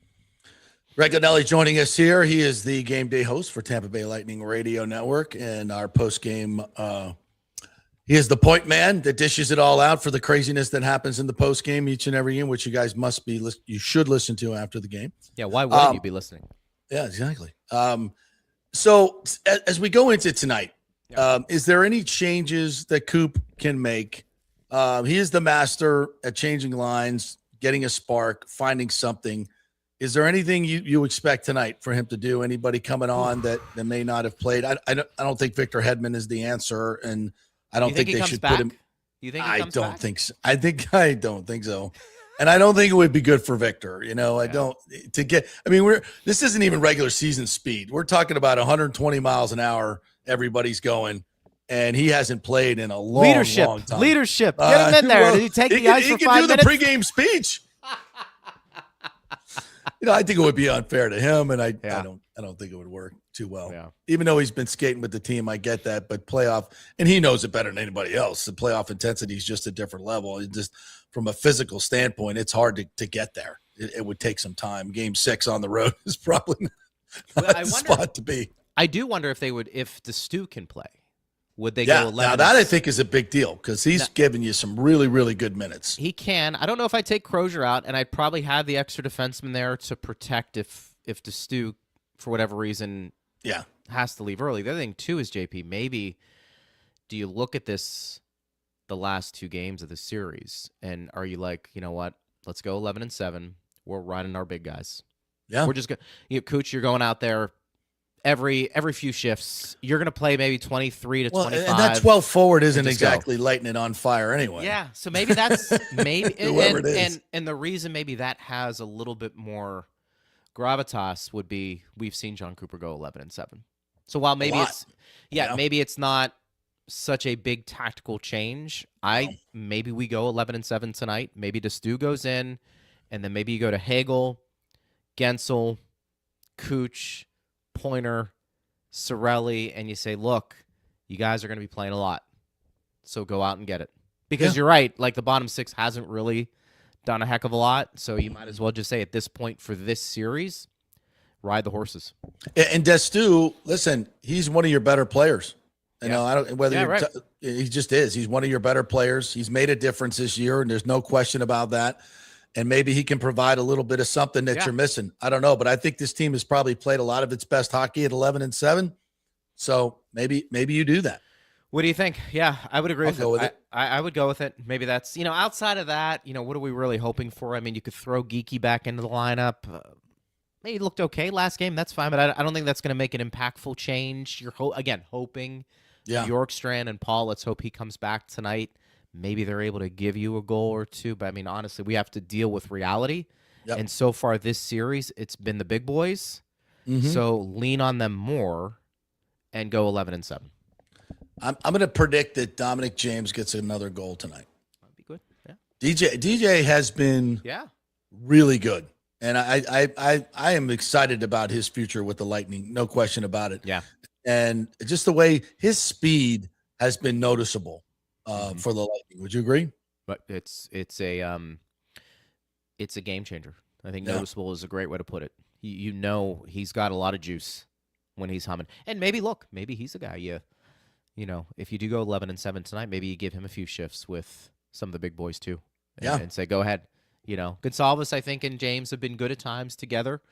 Greg Gonelli joining us here. He is the game day host for Tampa Bay Lightning Radio Network, and our post-game, he is the point man that dishes it all out for the craziness that happens in the post-game each and every game, which you guys you should listen to after the game. Yeah, why wouldn't you be listening? Yeah, exactly. So as we go into tonight, is there any changes that Coop can make? He is the master at changing lines, getting a spark, finding something. Is there anything you expect tonight for him to do? Anybody coming on that may not have played? I don't think Victor Hedman is the answer, and I don't think they should put him. You think he comes back? I don't think so. I don't think so. And I don't think it would be good for Victor. You know, I don't I mean, this isn't even regular season speed. We're talking about 120 miles an hour. Everybody's going, and he hasn't played in a long time. Leadership. Get him in there. Did he take the ice for 5 minutes? He can do the pregame speech. I think it would be unfair to him, and I Yeah. don't think it would work too well. Yeah. Even though he's been skating with the team, I get that, but playoff, and he knows it better than anybody else. The playoff intensity is just a different level. It just from a physical standpoint, it's hard to get there. It would take some time. Game 6 on the road is probably not the spot to be. I do wonder if the Stu can play. Would they Yeah, go 11? now that I think is a big deal because he's giving you some really, really good minutes. He can. I don't know if I'd take Crozier out, and I'd probably have the extra defenseman there to protect if the Stu, for whatever reason, has to leave early. The other thing, too, is, JP, maybe do you look at the last 2 games of the series, and are you like, you know what, let's go 11-7. We're riding our big guys. Yeah. We're just going to, Cooch, you're going out there every few shifts. You're going to play maybe 23 to 25. And that 12 forward isn't exactly lighting it on fire anyway. Yeah, so maybe that's maybe Whoever it is. And the reason maybe that has a little bit more gravitas would be we've seen John Cooper go 11-7. So while maybe maybe it's not such a big tactical change, maybe we go 11-7 tonight. Maybe the Stu goes in, and then maybe you go to Hagel, Gensel, Cooch, Pointer, Sorelli, and you say, look, you guys are going to be playing a lot, so go out and get it. Because you're right, like the bottom 6 hasn't really done a heck of a lot, so you might as well just say at this point for this series, ride the horses. And Destu, listen, he's one of your better players. I don't whether he just is. He's one of your better players. He's made a difference this year, and there's no question about that. And maybe he can provide a little bit of something that you're missing. I don't know, but I think this team has probably played a lot of its best hockey at 11-7. So maybe you do that. What do you think? Yeah, I would agree with it. I would go with it. Maybe that's, outside of that, what are we really hoping for? I mean, you could throw Geeky back into the lineup. Maybe he looked okay last game. That's fine, but I don't think that's going to make an impactful change. You're, hoping Bjorkstrand and Paul, let's hope he comes back tonight. Maybe they're able to give you a goal or two. But, I mean, honestly, we have to deal with reality. Yep. And so far this series, it's been the big boys. Mm-hmm. So lean on them more and go 11-7. I'm going to predict that Dominic James gets another goal tonight. That'd be good. DJ Yeah. has been really good. And I am excited about his future with the Lightning. No question about it. Yeah. And just the way his speed has been noticeable for the Lightning. Would you agree? But it's a game changer. I think noticeable is a great way to put it. He's got a lot of juice when he's humming. And maybe he's a guy if you do go 11-7 tonight, maybe you give him a few shifts with some of the big boys too. And say, go ahead. Gonsalves, I think, and James have been good at times together.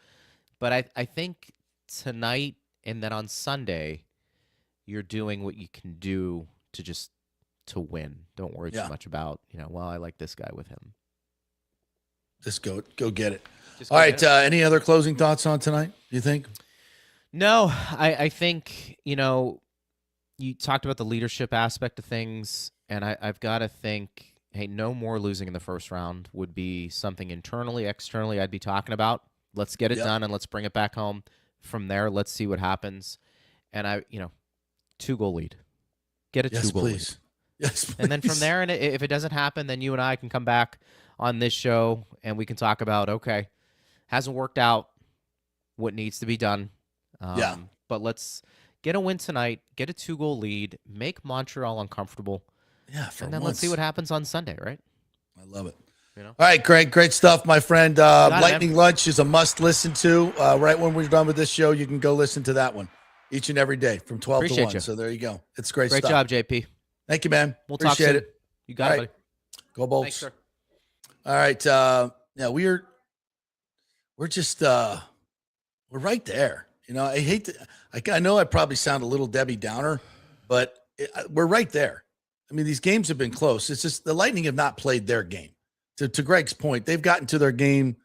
But I think tonight and then on Sunday, you're doing what you can do to win. Don't worry too much about, I like this guy with him. Just go get it. All right. Any other closing thoughts on tonight, do you think? No, I think, you talked about the leadership aspect of things, and I've got to think, hey, no more losing in the first round would be something internally, externally I'd be talking about. Let's get it done and let's bring it back home. From there, let's see what happens. And 2-goal lead. Get a 2-goal lead. Yes, please. And then from there, and if it doesn't happen, then you and I can come back on this show and we can talk about, okay, hasn't worked out, what needs to be done. But let's get a win tonight, get a 2-goal lead, make Montreal uncomfortable. Yeah, and then let's see what happens on Sunday, right? I love it. All right, Greg, great stuff, my friend. Lightning Lunch is a must listen to. Right when we're done with this show, you can go listen to that one each and every day from 12 to 1. So there you go. It's great stuff. Great job, JP. Thank you, man. We'll Appreciate talk soon. it. You got it, buddy. Go Bolts. Thanks, sir. All right. We're just we're right there. I hate to. I know I probably sound a little Debbie Downer, but we're right there. I mean, these games have been close. It's just the Lightning have not played their game. To Greg's point, they've gotten to their game,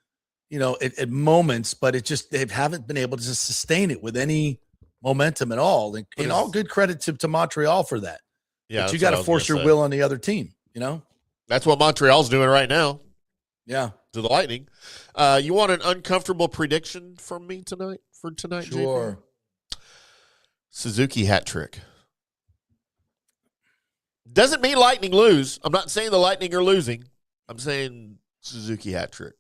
at moments, but they haven't been able to sustain it with any momentum at all. And all good credit to Montreal for that. Yeah, but you got to force your will on the other team. That's what Montreal's doing right now. Yeah, to the Lightning. You want an uncomfortable prediction from me tonight? For tonight, sure. JP? Suzuki hat trick. Doesn't mean Lightning lose. I'm not saying the Lightning are losing. I'm saying Suzuki hat trick.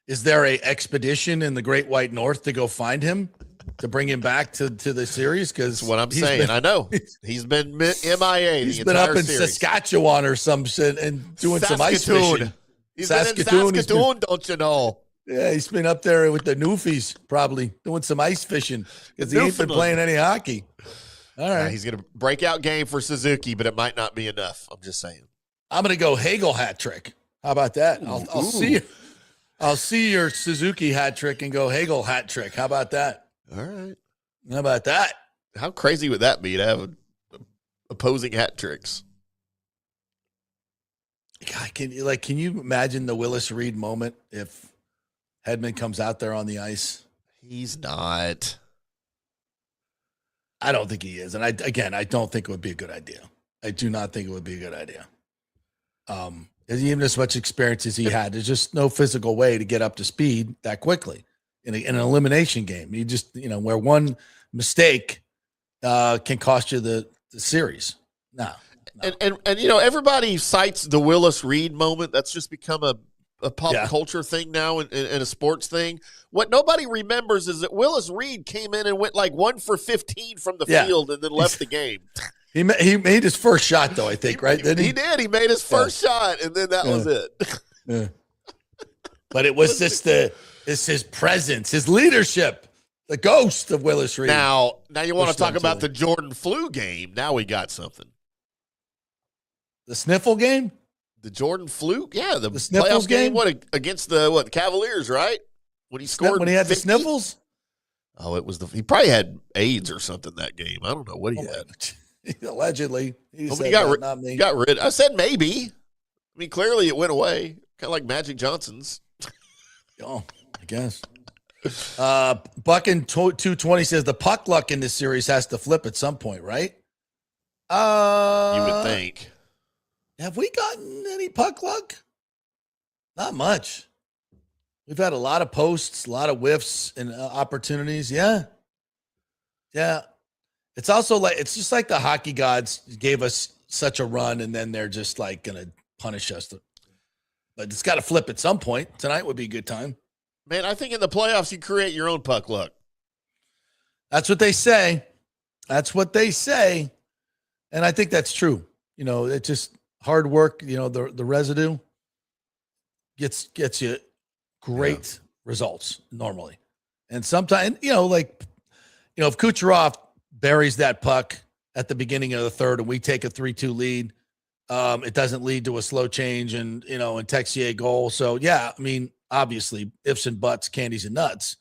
Is there a expedition in the Great White North to go find him, to bring him back to the series? Because that's what I'm saying. I know he's been MIA. He's been up in Saskatchewan or some shit and doing some ice fishing. He's been in Saskatoon, don't you know? Yeah, he's been up there with the Newfies, probably doing some ice fishing because he ain't been playing any hockey. All right. He's going to break out game for Suzuki, but it might not be enough. I'm just saying. I'm going to go Hagel hat trick. How about that? I'll see you. I'll see your Suzuki hat trick and go Hagel hat trick. How about that? All right. How about that? How crazy would that be to have opposing hat tricks? God, can you imagine the Willis Reed moment if Hedman comes out there on the ice? He's not. I don't think he is. And I don't think it would be a good idea. I do not think it would be a good idea. Even as much experience as he had, there's just no physical way to get up to speed that quickly in an elimination game. You just, where one mistake can cost you the series. No. And everybody cites the Willis Reed moment. That's just become a pop culture thing now and a sports thing. What nobody remembers is that Willis Reed came in and went like 1 for 15 from the field and then left the game. He made his first shot, though, I think, right? Didn't he? He did. He made his first shot, and then that was it. Yeah. But it was just it's his presence, his leadership, the ghost of Willis Reed. Now you want to talk about the Jordan flu game. Now we got something. The sniffle game? The Jordan flu? Yeah, the Sniffles playoff game. What, against the Cavaliers, right? When he scored when he had 50? the sniffles? Oh, it was he probably had AIDS or something that game. I don't know what he had. Allegedly. He got rid. I said maybe. I mean, clearly it went away. Kind of like Magic Johnson's. Oh, I guess. Buckin 220 says the puck luck in this series has to flip at some point, right? You would think. Have we gotten any puck luck? Not much. We've had a lot of posts, a lot of whiffs and opportunities. Yeah. Yeah. It's also it's just like the hockey gods gave us such a run and then they're just like going to punish us. But it's got to flip at some point. Tonight would be a good time. Man, I think in the playoffs you create your own puck luck. That's what they say. And I think that's true. It's just hard work, the residue gets you great results normally. And sometimes, if Kucherov buries that puck at the beginning of the third and we take a 3-2 lead, it doesn't lead to a slow change and Texier goal. So yeah, I mean, obviously ifs and buts, candies and nuts,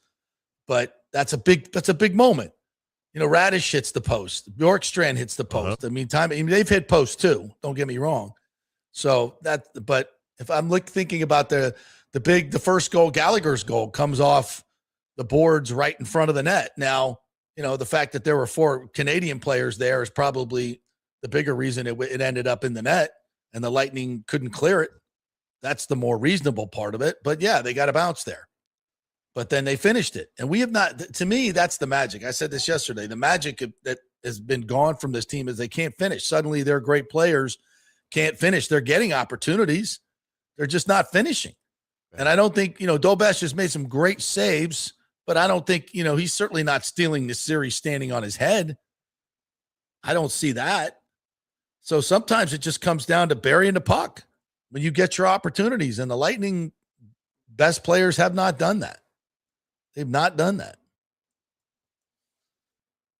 but that's a big moment. Radish hits the post. Bjorkstrand hits the post. They've hit posts too. Don't get me wrong. So but if I'm thinking about the first goal, Gallagher's goal comes off the boards right in front of the net. Now, the fact that there were 4 Canadian players there is probably the bigger reason it ended up in the net and the Lightning couldn't clear it. That's the more reasonable part of it. But yeah, they got a bounce there. But then they finished it. And we have not, to me, that's the magic. I said this yesterday. The magic that has been gone from this team is they can't finish. Suddenly they're great players, can't finish. They're getting opportunities. They're just not finishing. And I don't think, Dobesh has made some great saves, but I don't think, he's certainly not stealing the series standing on his head. I don't see that. So sometimes it just comes down to burying the puck when you get your opportunities. And the Lightning best players have not done that. They've not done that.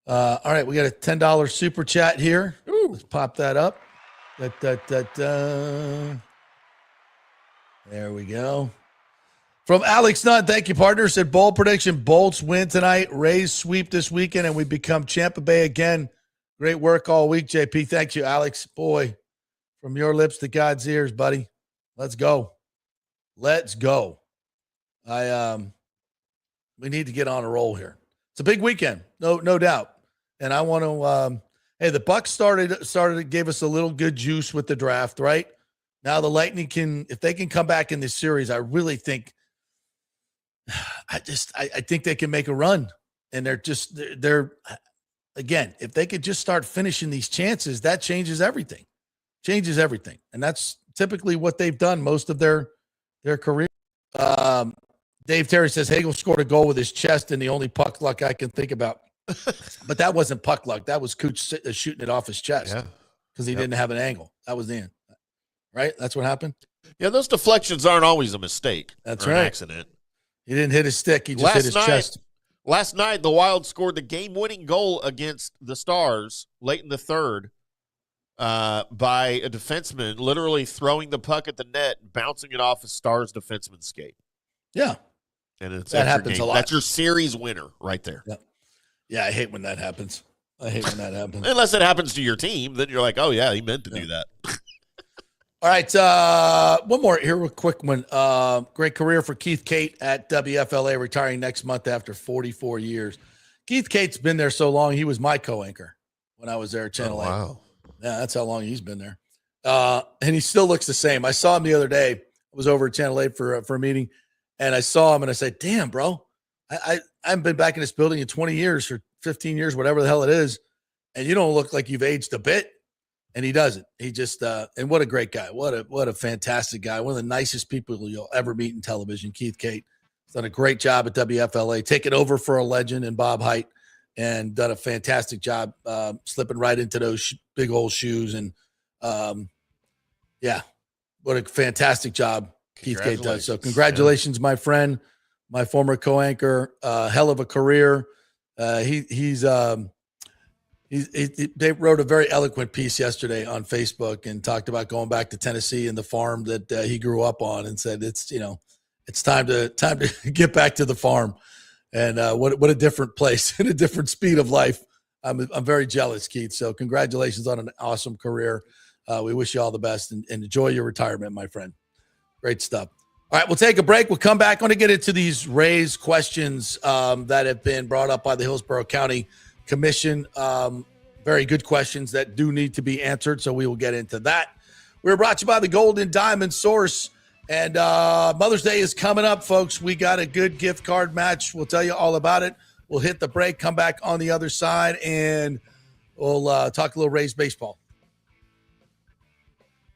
All right, we got a $10 super chat here. Ooh. Let's pop that up. There we go. From Alex Nunn, thank you, partner. Said bold prediction, Bolts win tonight, Rays sweep this weekend, and we become Tampa Bay again. Great work all week, JP. Thank you, Alex. Boy, from your lips to God's ears, buddy. Let's go. Let's go. We need to get on a roll here. It's a big weekend, no doubt. And I want to, the Bucks gave us a little good juice with the draft, right? Now the Lightning if they can come back in this series, I really think, I think they can make a run. And they're again, if they could just start finishing these chances, that changes everything. And that's typically what they've done most of their career. Dave Terry says Hagel scored a goal with his chest and the only puck luck I can think about. But that wasn't puck luck. That was Cooch shooting it off his chest because he didn't have an angle. That was the end. Right? That's what happened? Yeah, those deflections aren't always a mistake. That's or right. An accident. He didn't hit his stick. He just hit his chest. Last night, the Wild scored the game-winning goal against the Stars late in the third by a defenseman literally throwing the puck at the net, bouncing it off a Stars defenseman's skate. Yeah. And that happens a lot. That's your series winner right there. Yeah, I hate when that happens. Unless it happens to your team, then you're like, oh, yeah, he meant to do that. All right, one more here, real quick one. Great career for Keith Cate at WFLA, retiring next month after 44 years. Keith Cate's been there so long, he was my co-anchor when I was there at Channel 8. Wow. Yeah, that's how long he's been there. And he still looks the same. I saw him the other day. I was over at Channel 8 for a meeting, and I saw him, and I said, damn, bro, I haven't been back in this building in 20 years or 15 years, whatever the hell it is, and you don't look like you've aged a bit. And he doesn't. He just and what a great guy. What a fantastic guy. One of the nicest people you'll ever meet in television. Keith Cate has done a great job at WFLA, taking over for a legend in Bob Height, and done a fantastic job slipping right into those big old shoes. And what a fantastic job Keith Cate does. So congratulations, my friend, my former co-anchor. Hell of a career. They wrote a very eloquent piece yesterday on Facebook and talked about going back to Tennessee and the farm that he grew up on, and said it's time to get back to the farm. And what a different place and a different speed of life. I'm very jealous, Keith. So congratulations on an awesome career. We wish you all the best and enjoy your retirement, my friend. Great stuff. All right, we'll take a break. We'll come back. I want to get into these Rays questions that have been brought up by the Hillsborough County Commission. Very good questions that do need to be answered, so we will get into that. We're brought to you by the Golden Diamond Source, and Mother's Day is coming up, folks. We got a good gift card match. We'll tell you all about it. We'll hit the break, come back on the other side, and we'll talk a little Rays baseball.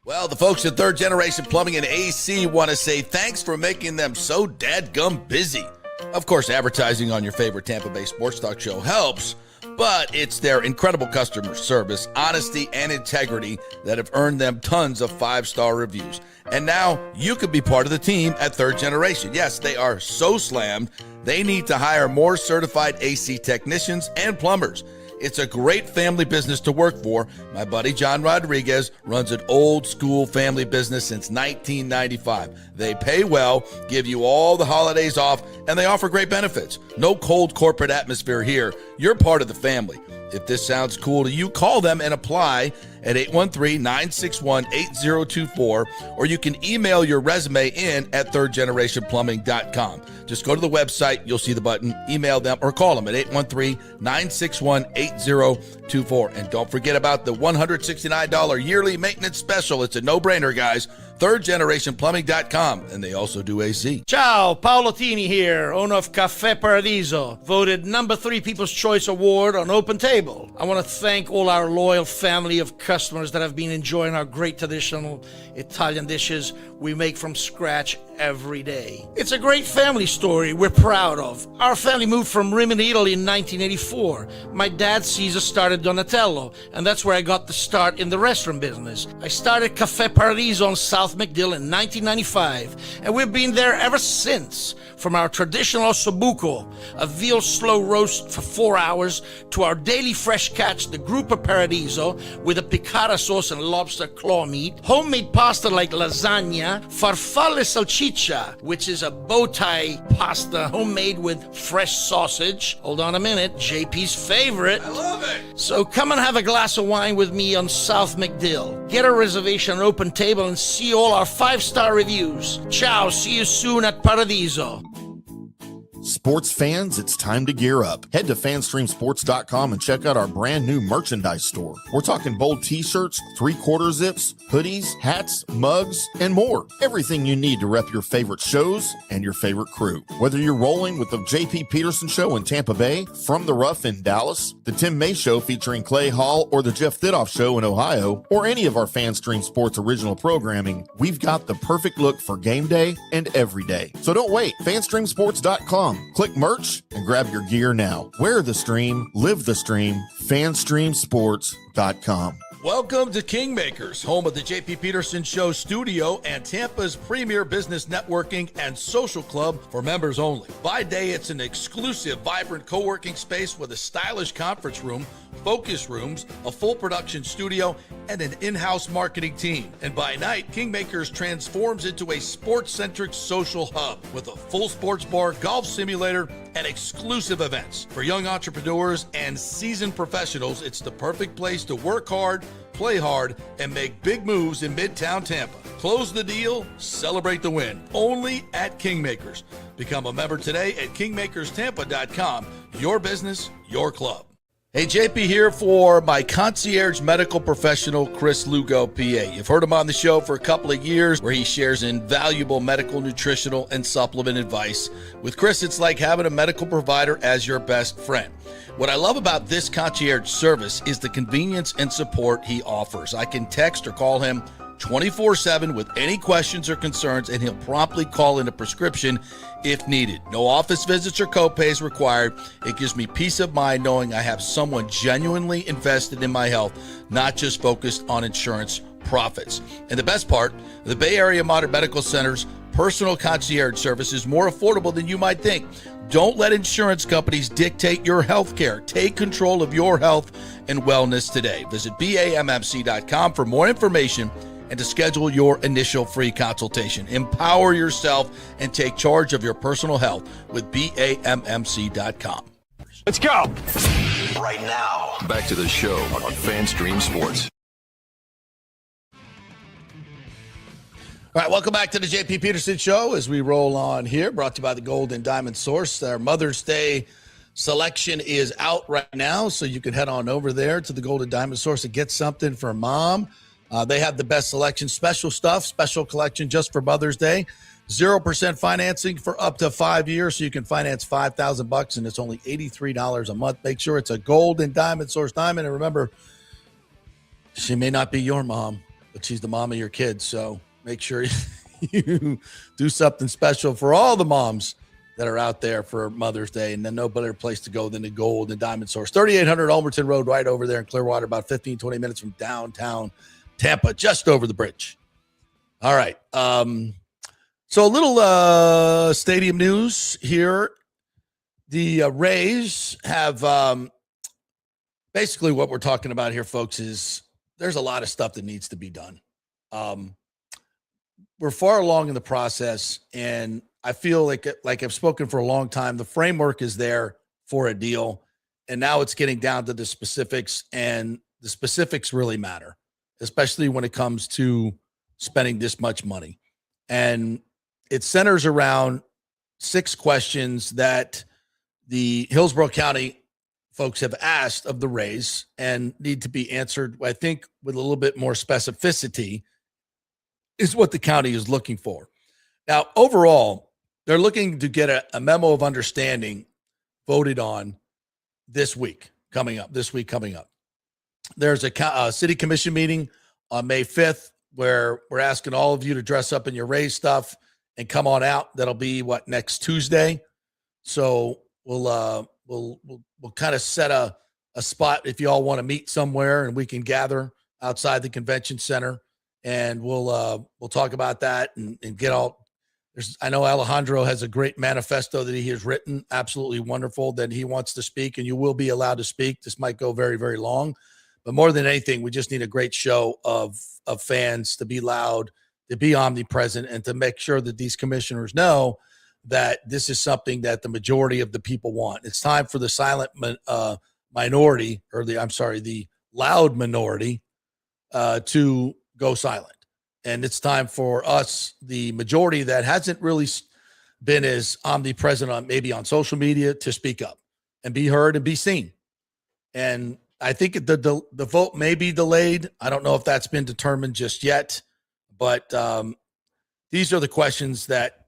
Well, the folks at Third Generation Plumbing and AC want to say thanks for making them so dadgum busy. Of course, advertising on your favorite Tampa Bay sports talk show helps, but it's their incredible customer service, honesty, and integrity that have earned them tons of 5-star reviews. And now you could be part of the team at Third Generation. Yes, they are so slammed, they need to hire more certified AC technicians and plumbers. It's a great family business to work for. My buddy John Rodriguez runs an old school family business since 1995. They pay well, give you all the holidays off, and they offer great benefits. No cold corporate atmosphere here. You're part of the family. If this sounds cool to you, call them and apply at 813-961-8024, or you can email your resume in at thirdgenerationplumbing.com. Just go to the website, you'll see the button, email them, or call them at 813-961-8024. And don't forget about the $169 yearly maintenance special. It's a no-brainer, guys. thirdgenerationplumbing.com, and they also do AC. Ciao, Paolo Tini here, owner of Caffè Paradiso, voted number 3 People's Choice Award on Open Table. I want to thank all our loyal family of customers that have been enjoying our great traditional Italian dishes we make from scratch every day. It's a great family story we're proud of. Our family moved from Rimini, Italy in 1984. My dad, Caesar, started Donatello, and that's where I got the start in the restaurant business. I started Caffè Paradiso on South McDill in 1995, and we've been there ever since. From our traditional ossobuco, a veal slow roast for 4 hours, to our daily fresh catch, the Gruppo Paradiso, with a piccata sauce and lobster claw meat, homemade pasta like lasagna, farfalle salchicha, which is a bow tie pasta homemade with fresh sausage. Hold on a minute, JP's favorite. I love it. So come and have a glass of wine with me on South McDill. Get a reservation on Open Table and see all our 5-star reviews. Ciao, see you soon at Paradiso. Sports fans, it's time to gear up. Head to fanstreamsports.com and check out our brand new merchandise store. We're talking bold t-shirts, 3/4 zips, hoodies, hats, mugs, and more. Everything you need to rep your favorite shows and your favorite crew. Whether you're rolling with the JP Peterson Show in Tampa Bay, From the Rough in Dallas, the Tim May Show featuring Clay Hall, or the Jeff Thidoff Show in Ohio, or any of our FanStream Sports original programming, we've got the perfect look for game day and every day. So don't wait. fanstreamsports.com. Click merch and grab your gear now. Wear the stream, live the stream, fanstreamsports.com. Welcome to Kingmakers, home of the JP Peterson Show studio and Tampa's premier business networking and social club for members only. By day, it's an exclusive, vibrant co-working space with a stylish conference room, focus rooms, a full production studio, and an in-house marketing team. And by night, Kingmakers transforms into a sports-centric social hub with a full sports bar, golf simulator, and exclusive events. For young entrepreneurs and seasoned professionals, it's the perfect place to work hard, play hard, and make big moves in Midtown Tampa. Close the deal, celebrate the win. Only at Kingmakers. Become a member today at kingmakerstampa.com. Your business, your club. Hey, JP here for my concierge medical professional, Chris Lugo, PA. You've heard him on the show for a couple of years where he shares invaluable medical, nutritional, and supplement advice. With Chris, it's like having a medical provider as your best friend. What I love about this concierge service is the convenience and support he offers. I can text or call him 24/7 with any questions or concerns, and he'll promptly call in a prescription if needed. No office visits or copays required. It gives me peace of mind knowing I have someone genuinely invested in my health, not just focused on insurance profits. And the best part, the Bay Area Modern Medical Center's personal concierge service is more affordable than you might think. Don't let insurance companies dictate your health care. Take control of your health and wellness today. Visit BAMMC.com for more information and to schedule your initial free consultation. Empower yourself and take charge of your personal health with BAMMC.com. Let's go. Right now, back to the show on FanStream Sports. All right, welcome back to the JP Peterson Show as we roll on here, brought to you by the Gold and Diamond Source. Our Mother's Day selection is out right now, so you can head on over there to the Gold and Diamond Source and get something for Mom. They have the best selection, special stuff, special collection just for Mother's Day. 0% financing for up to 5 years, so you can finance $5,000 and it's only $83 a month. Make sure it's a Gold and Diamond Source diamond, and remember, she may not be your mom, but she's the mom of your kids. So make sure you do something special for all the moms that are out there for Mother's Day, and then no better place to go than the Gold and Diamond Source. 3800 Almerton Road, right over there in Clearwater, about 15, 20 minutes from downtown Tampa, just over the bridge. All right. So a little stadium news here. The Rays have basically what we're talking about here, folks, is there's a lot of stuff that needs to be done. We're far along in the process, and I feel like I've spoken for a long time. The framework is there for a deal, and now it's getting down to the specifics, and the specifics really matter, especially when it comes to spending this much money. And it centers around 6 questions that the Hillsborough County folks have asked of the Rays and need to be answered, I think, with a little bit more specificity is what the county is looking for. Now, overall, they're looking to get a memo of understanding voted on this week coming up. There's a city commission meeting on May 5th where we're asking all of you to dress up in your Rays stuff and come on out. That'll be next Tuesday. So we'll kind of set a spot if you all want to meet somewhere, and we can gather outside the convention center, and we'll talk about that and get all. I know Alejandro has a great manifesto that he has written, absolutely wonderful, that he wants to speak, and you will be allowed to speak. This might go very, very long, but more than anything, we just need a great show of fans to be loud, to be omnipresent, and to make sure that these commissioners know that this is something that the majority of the people want. It's time for the silent minority, or the loud minority, to go silent. And it's time for us, the majority that hasn't really been as omnipresent on maybe on social media to speak up and be heard and be seen. And I think the vote may be delayed. I don't know if that's been determined just yet, but these are the questions that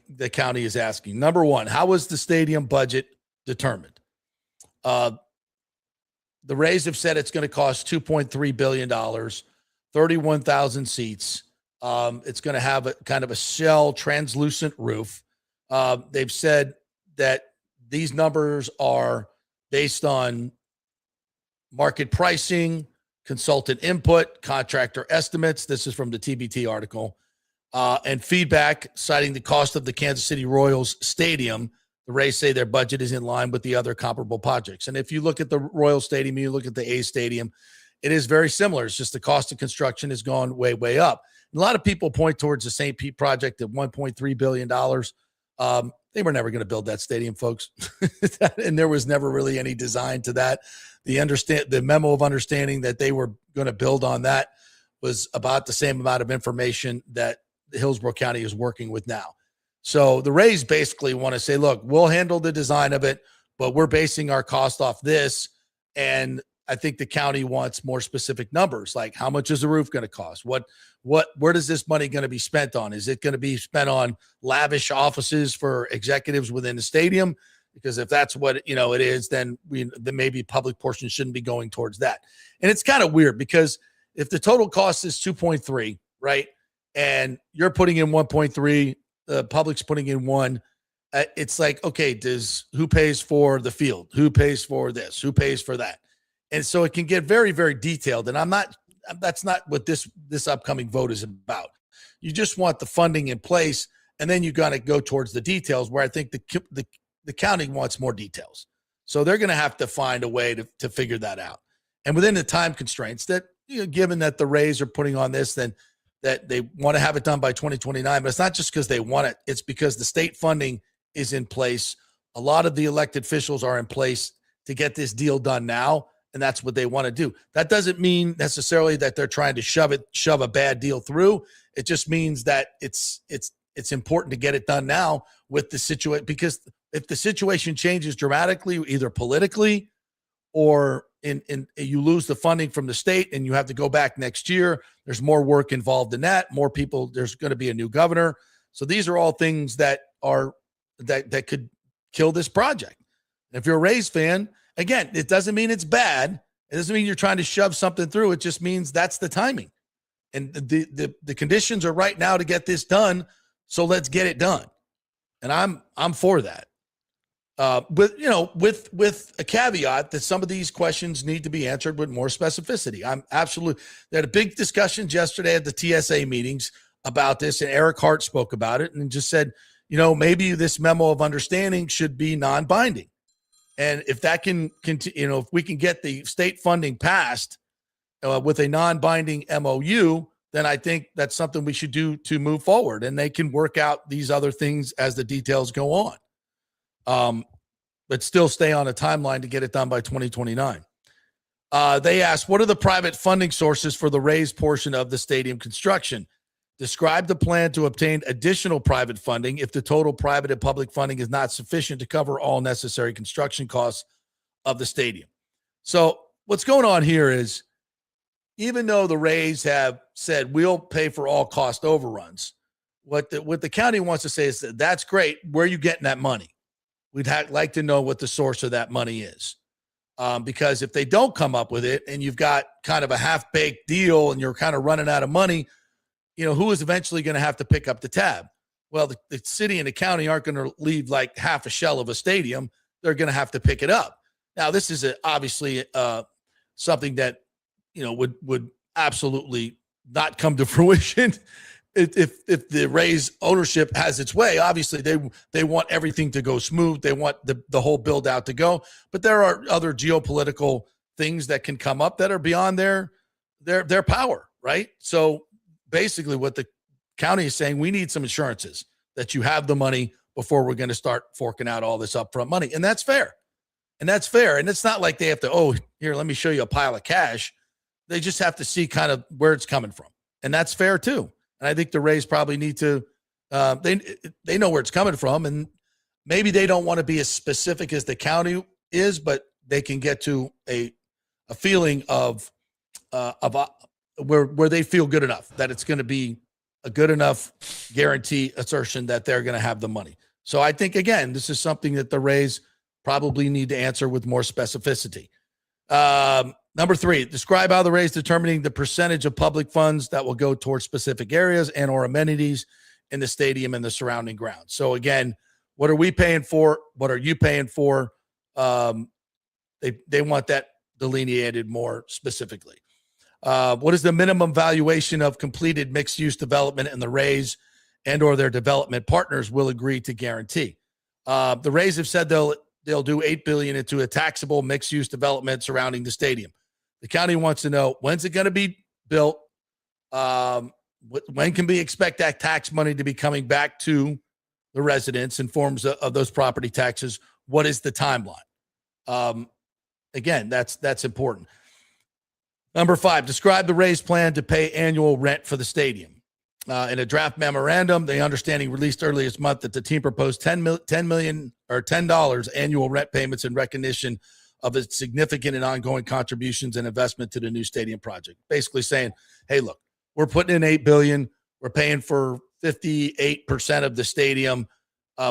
the county is asking. Number one, how was the stadium budget determined? The Rays have said it's going to cost $2.3 billion, 31,000 seats. It's going to have a kind of a shell translucent roof. They've said that these numbers are based on market pricing, consultant input, contractor estimates. This is from the TBT article. And feedback citing the cost of the Kansas City Royals stadium. The Rays say their budget is in line with the other comparable projects. And if you look at the Royal Stadium, you look at the A's Stadium, it is very similar. It's just the cost of construction has gone way, way up. And a lot of people point towards the St. Pete project at $1.3 billion. They were never going to build that stadium, folks. And there was never really any design to that. The memo of understanding that they were going to build on that was about the same amount of information that Hillsborough County is working with now. So the Rays basically want to say, look, we'll handle the design of it, but we're basing our cost off this. And I think the county wants more specific numbers, like how much is the roof going to cost? Where does this money going to be spent on? Is it going to be spent on lavish offices for executives within the stadium? Because if that's what it is, then maybe public portion shouldn't be going towards that. And it's kind of weird because if the total cost is 2.3, right, and you're putting in 1.3, the public's putting in 1, it's like, okay, who pays for the field? Who pays for this? Who pays for that? And so it can get very, very detailed. And that's not what this upcoming vote is about. You just want the funding in place, and then you got to go towards the details where I think the county wants more details. So they're going to have to find a way to figure that out. And within the time constraints that, given that the Rays are putting on this, then that they want to have it done by 2029, but it's not just because they want it. It's because the state funding is in place. A lot of the elected officials are in place to get this deal done now. And that's what they want to do. That doesn't mean necessarily that they're trying to shove a bad deal through. It just means that it's important to get it done now with the situation, because if the situation changes dramatically, either politically or you lose the funding from the state and you have to go back next year, there's more work involved in that, more people, there's going to be a new governor. So these are all things that could kill this project. And if you're a Rays fan, again, it doesn't mean it's bad. It doesn't mean you're trying to shove something through. It just means that's the timing. And the conditions are right now to get this done. So let's get it done. And I'm for that. With a caveat that some of these questions need to be answered with more specificity. They had a big discussion yesterday at the TSA meetings about this, and Eric Hart spoke about it and just said, maybe this memo of understanding should be non-binding. And if that can continue, if we can get the state funding passed with a non-binding MOU, then I think that's something we should do to move forward. And they can work out these other things as the details go on. But still stay on a timeline to get it done by 2029. They asked, what are the private funding sources for the Rays portion of the stadium construction? Describe the plan to obtain additional private funding if the total private and public funding is not sufficient to cover all necessary construction costs of the stadium. So what's going on here is, even though the Rays have said we'll pay for all cost overruns, what the county wants to say is that's great. Where are you getting that money? We'd like to know what the source of that money is. Because if they don't come up with it and you've got kind of a half-baked deal and you're kind of running out of money, who is eventually going to have to pick up the tab? Well, the city and the county aren't going to leave like half a shell of a stadium. They're going to have to pick it up. Now, this is obviously something that, would absolutely not come to fruition if the Rays ownership has its way. Obviously, they want everything to go smooth. They want the whole build out to go. But there are other geopolitical things that can come up that are beyond their power, right? So basically what the county is saying, we need some assurances that you have the money before we're going to start forking out all this upfront money. And that's fair. And it's not like they have to, here, let me show you a pile of cash. They just have to see kind of where it's coming from. And that's fair too. And I think the Rays probably need to They know where it's coming from, and maybe they don't want to be as specific as the county is, but they can get to a feeling of where they feel good enough that it's going to be a good enough guarantee assertion that they're going to have the money. So I think, again, this is something that the Rays probably need to answer with more specificity. Number 3, describe how the Rays determining the percentage of public funds that will go towards specific areas and or amenities in the stadium and the surrounding grounds. So again, what are we paying for? What are you paying for? They want that delineated more specifically. What is the minimum valuation of completed mixed-use development and the Rays and or their development partners will agree to guarantee? The Rays have said they'll do $8 billion into a taxable mixed-use development surrounding the stadium. The county wants to know, when's it going to be built? When can we expect that tax money to be coming back to the residents in forms of those property taxes? What is the timeline? Again, that's important. Number 5, describe the Rays' plan to pay annual rent for the stadium. In a draft memorandum, the understanding released earlier this month that the team proposed $10 annual rent payments in recognition of its significant and ongoing contributions and investment to the new stadium project. Basically saying, hey, look, we're putting in $8 billion. We're paying for 58% of the stadium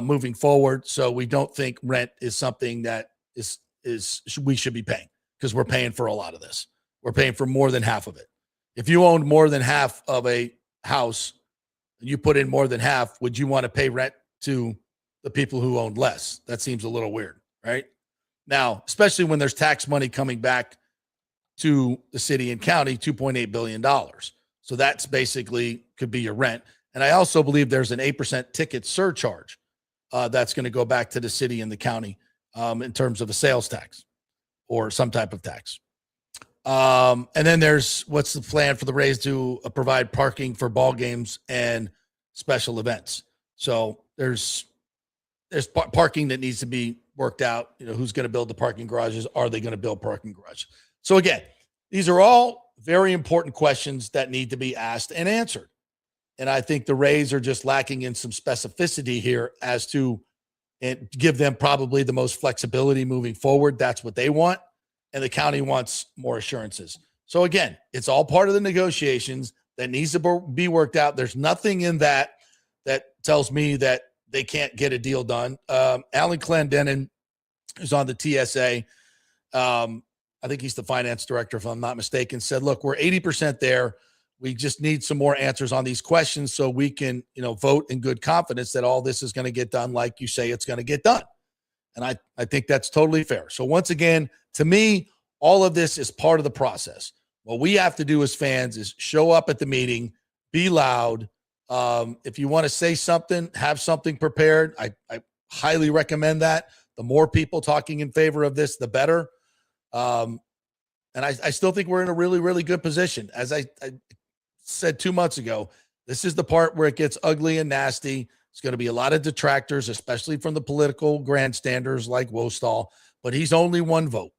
moving forward. So we don't think rent is something that is we should be paying, because we're paying for a lot of this. We're paying for more than half of it. If you owned more than half of a house and you put in more than half, would you want to pay rent to the people who owned less? That seems a little weird, right? Now, especially when there's tax money coming back to the city and county, $2.8 billion. So that's basically could be your rent. And I also believe there's an 8% ticket surcharge that's going to go back to the city and the county in terms of a sales tax or some type of tax. And then there's what's the plan for the Rays to provide parking for ball games and special events. So there's parking that needs to be worked out. You know, who's going to build the parking garages? Are they going to build parking garages? So again, these are all very important questions that need to be asked and answered. And I think the Rays are just lacking in some specificity here as to and give them probably the most flexibility moving forward. That's what they want. And the county wants more assurances. So again, it's all part of the negotiations that needs to be worked out. There's nothing in that tells me that they can't get a deal done. Alan Clendenin is on the TSA. I think he's the finance director, if I'm not mistaken, said, look, we're 80% there. We just need some more answers on these questions so we can, vote in good confidence that all this is going to get done like you say it's going to get done. And I think that's totally fair. So once again, to me, all of this is part of the process. What we have to do as fans is show up at the meeting, be loud. If you want to say something, have something prepared. I highly recommend that. The more people talking in favor of this, the better. And I still think we're in a really, really good position. As I said 2 months ago, this is the part where it gets ugly and nasty. It's going to be a lot of detractors, especially from the political grandstanders like Wostall, but he's only one vote.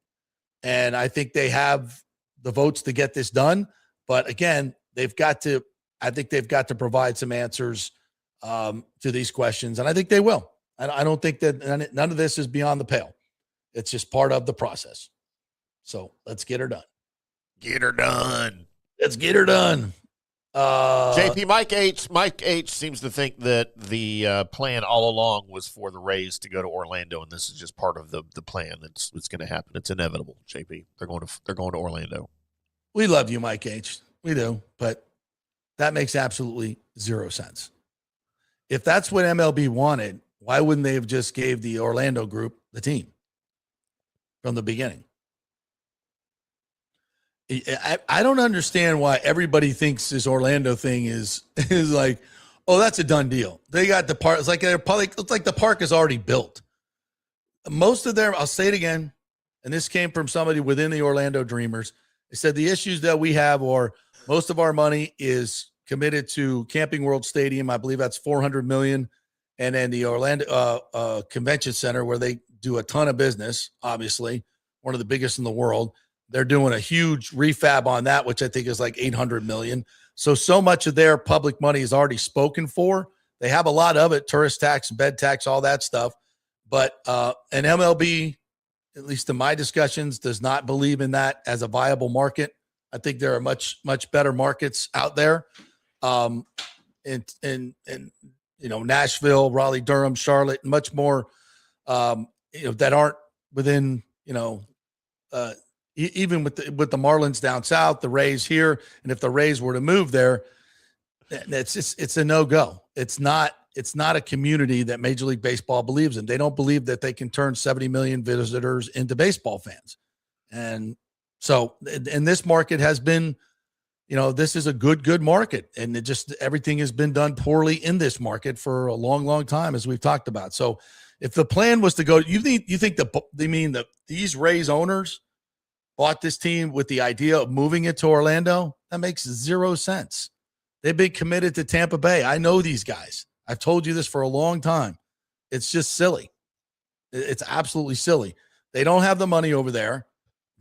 And I think they have the votes to get this done. But again, I think they've got to provide some answers to these questions. And I think they will. I don't think that none of this is beyond the pale. It's just part of the process. So let's get her done. Get her done. Let's get her done. JP, Mike H seems to think that the plan all along was for the Rays to go to Orlando, and this is just part of the plan. It's going to happen. It's inevitable. JP, they're going to Orlando. We love you, Mike H. We do, but that makes absolutely zero sense. If that's what MLB wanted, why wouldn't they have just gave the Orlando group the team from the beginning? I don't understand why everybody thinks this Orlando thing is like, oh, that's a done deal. They got the park. It's like the park is already built. Most of them, I'll say it again, and this came from somebody within the Orlando Dreamers. They said the issues that we have are most of our money is committed to Camping World Stadium. I believe that's $400 million, and then the Orlando Convention Center where they do a ton of business. Obviously, one of the biggest in the world. They're doing a huge refab on that, which I think is like $800 million. So much of their public money is already spoken for They have a lot of it, tourist tax, bed tax, all that stuff. But an MLB, at least in my discussions, does not believe in that as a viable market. I think there are much, much better markets out there. In Nashville, Raleigh, Durham, Charlotte, much more, that aren't within, even with the Marlins down south, the Rays here. And if the Rays were to move there, it's a no-go. It's not a community that Major League Baseball believes in. They don't believe that they can turn 70 million visitors into baseball fans. And so, and this market has been, this is a good market, and everything has been done poorly in this market for a long, long time, as we've talked about. So if the plan was to go, you think that these Rays owners bought this team with the idea of moving it to Orlando? That makes zero sense. They've been committed to Tampa Bay. I know these guys. I've told you this for a long time. It's just silly. It's absolutely silly. They don't have the money over there.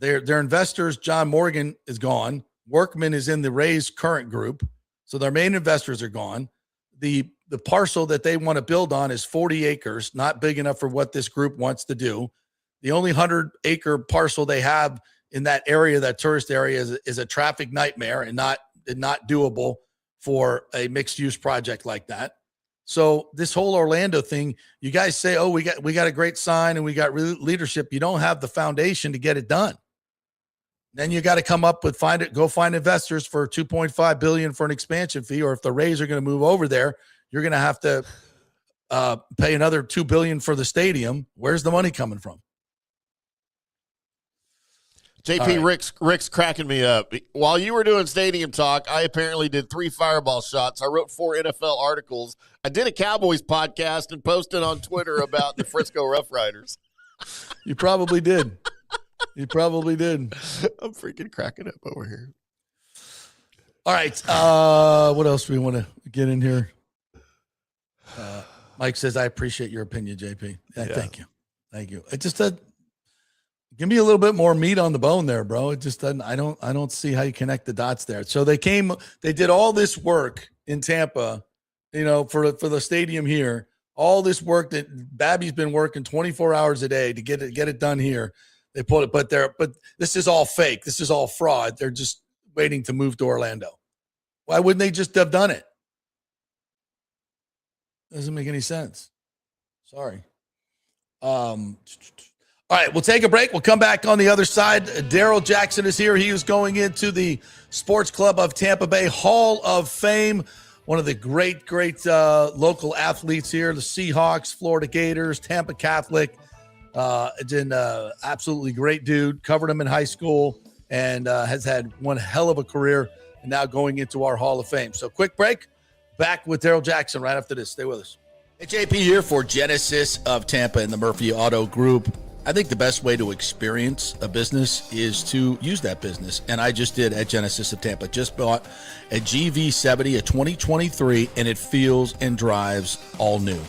Their investors, John Morgan, is gone. Workman is in the Rays current group. So their main investors are gone. The parcel that they want to build on is 40 acres, not big enough for what this group wants to do. The only 100-acre parcel they have in that area, that tourist area, is a traffic nightmare and not doable for a mixed-use project like that. So this whole Orlando thing, you guys say, oh, we got a great sign and we got leadership. You don't have the foundation to get it done. Then you got to come up with go find investors for $2.5 billion for an expansion fee. Or if the Rays are going to move over there, you're going to have to pay another $2 billion for the stadium. Where's the money coming from? JP, right. Rick's cracking me up. While you were doing stadium talk, I apparently did 3 fireball shots. I wrote 4 NFL articles. I did a Cowboys podcast and posted on Twitter about the Frisco Rough Riders. You probably did. I'm freaking cracking up over here. All right. What else do we want to get in here? Mike says, I appreciate your opinion, JP. Thank you. It just give me a little bit more meat on the bone there, bro. It just doesn't. I don't see how you connect the dots there. So they did all this work in Tampa, for the stadium here. All this work that Babby's been working 24 hours a day to get it done here. They put it, but this is all fake. This is all fraud. They're just waiting to move to Orlando. Why wouldn't they just have done it? Doesn't make any sense. Sorry. All right, we'll take a break. We'll come back on the other side. Daryl Jackson is here. He is going into the Sports Club of Tampa Bay Hall of Fame. One of the great local athletes here, the Seahawks, Florida Gators, Tampa Catholic. Absolutely great dude. Covered him in high school and has had one hell of a career, and now going into our Hall of Fame. So quick break. Back with Daryl Jackson right after this. Stay with us. Hey, JP here for Genesis of Tampa and the Murphy Auto Group. I think the best way to experience a business is to use that business. And I just did at Genesis of Tampa. Just bought a GV70, a 2023, and it feels and drives all new.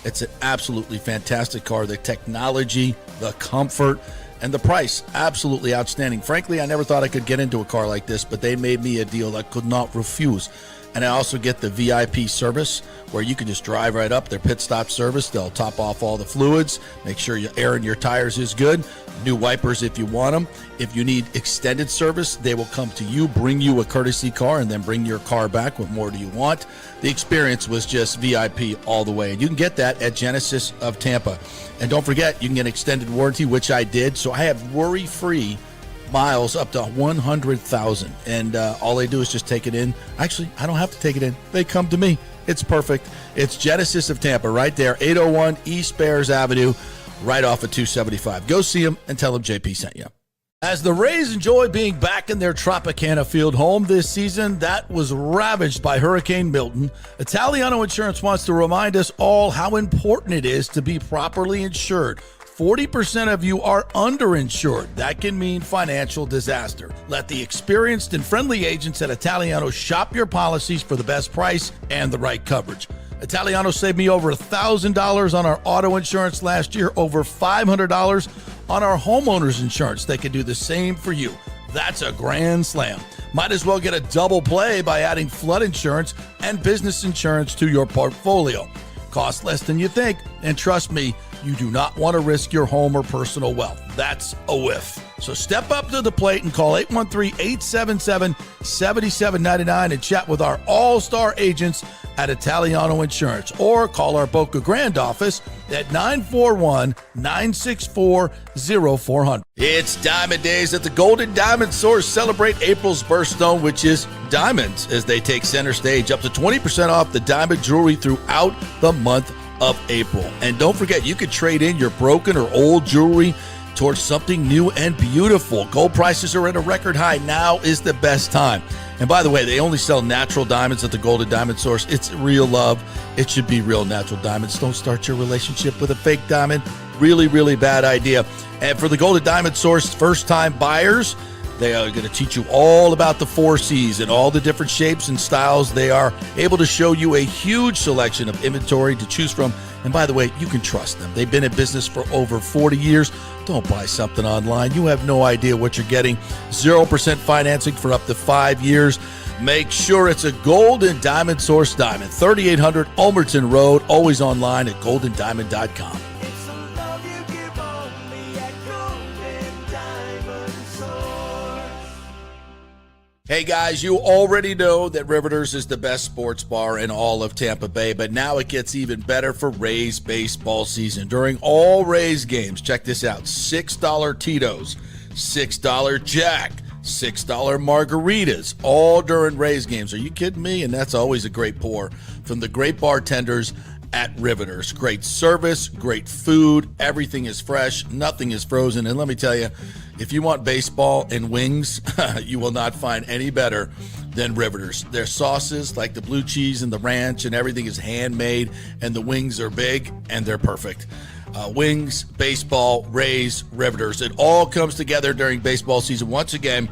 It's an absolutely fantastic car. The technology, the comfort, and the price, absolutely outstanding. Frankly, I never thought I could get into a car like this, but they made me a deal I could not refuse. And I also get the VIP service where you can just drive right up, their pit stop service. They'll top off all the fluids, make sure your air in your tires is good, new wipers if you want them. If you need extended service, they will come to you, bring you a courtesy car, and then bring your car back. What more do you want? The experience was just VIP all the way. And you can get that at Genesis of Tampa. And don't forget, you can get extended warranty, which I did. So I have worry-free miles up to 100,000. And all they do is just take it in. Actually, I don't have to take it in. They come to me. It's perfect. It's Genesis of Tampa right there, 801 East Bears Avenue, right off of 275. Go see them and tell them JP sent you. As the Rays enjoy being back in their Tropicana Field home this season that was ravaged by Hurricane Milton, Italiano Insurance wants to remind us all how important it is to be properly insured. 40% of you are underinsured. That can mean financial disaster. Let the experienced and friendly agents at Italiano shop your policies for the best price and the right coverage. Italiano saved me over $1,000 on our auto insurance last year, over $500 on our homeowner's insurance. They can do the same for you. That's a grand slam. Might as well get a double play by adding flood insurance and business insurance to your portfolio. Cost less than you think, and trust me, you do not want to risk your home or personal wealth. That's a whiff. So step up to the plate and call 813-877-7799 and chat with our all-star agents at Italiano Insurance, or call our Boca Grande office at 941-964-0400. It's Diamond Days at the Golden Diamond Source. Celebrate April's birthstone, which is diamonds, as they take center stage. Up to 20% off the diamond jewelry throughout the month of April. And don't forget, you could trade in your broken or old jewelry towards something new and beautiful. Gold prices are at a record high. Now is the best time. And by the way, they only sell natural diamonds at the Golden Diamond Source. It's real love. It should be real natural diamonds. Don't start your relationship with a fake diamond. Really, really bad idea. And for the Golden Diamond Source first-time buyers, they are going to teach you all about the 4 C's and all the different shapes and styles. They are able to show you a huge selection of inventory to choose from. And by the way, you can trust them. They've been in business for over 40 years. Don't buy something online. You have no idea what you're getting. 0% financing for up to 5 years. Make sure it's a Golden Diamond Source diamond. 3800 Ulmerton Road. Always online at goldendiamond.com. Hey guys, you already know that Riveters is the best sports bar in all of Tampa Bay, but now it gets even better for Rays baseball season. During all Rays games, check this out, $6 Tito's, $6 Jack, $6 margaritas, all during Rays games. Are you kidding me? And that's always a great pour from the great bartenders at Riveters. Great service, great food, everything is fresh, nothing is frozen. And let me tell you, if you want baseball and wings, you will not find any better than Riveters. Their sauces, like the blue cheese and the ranch, and everything is handmade, and the wings are big, and they're perfect. Wings, baseball, Rays, Riveters. It all comes together during baseball season. Once again,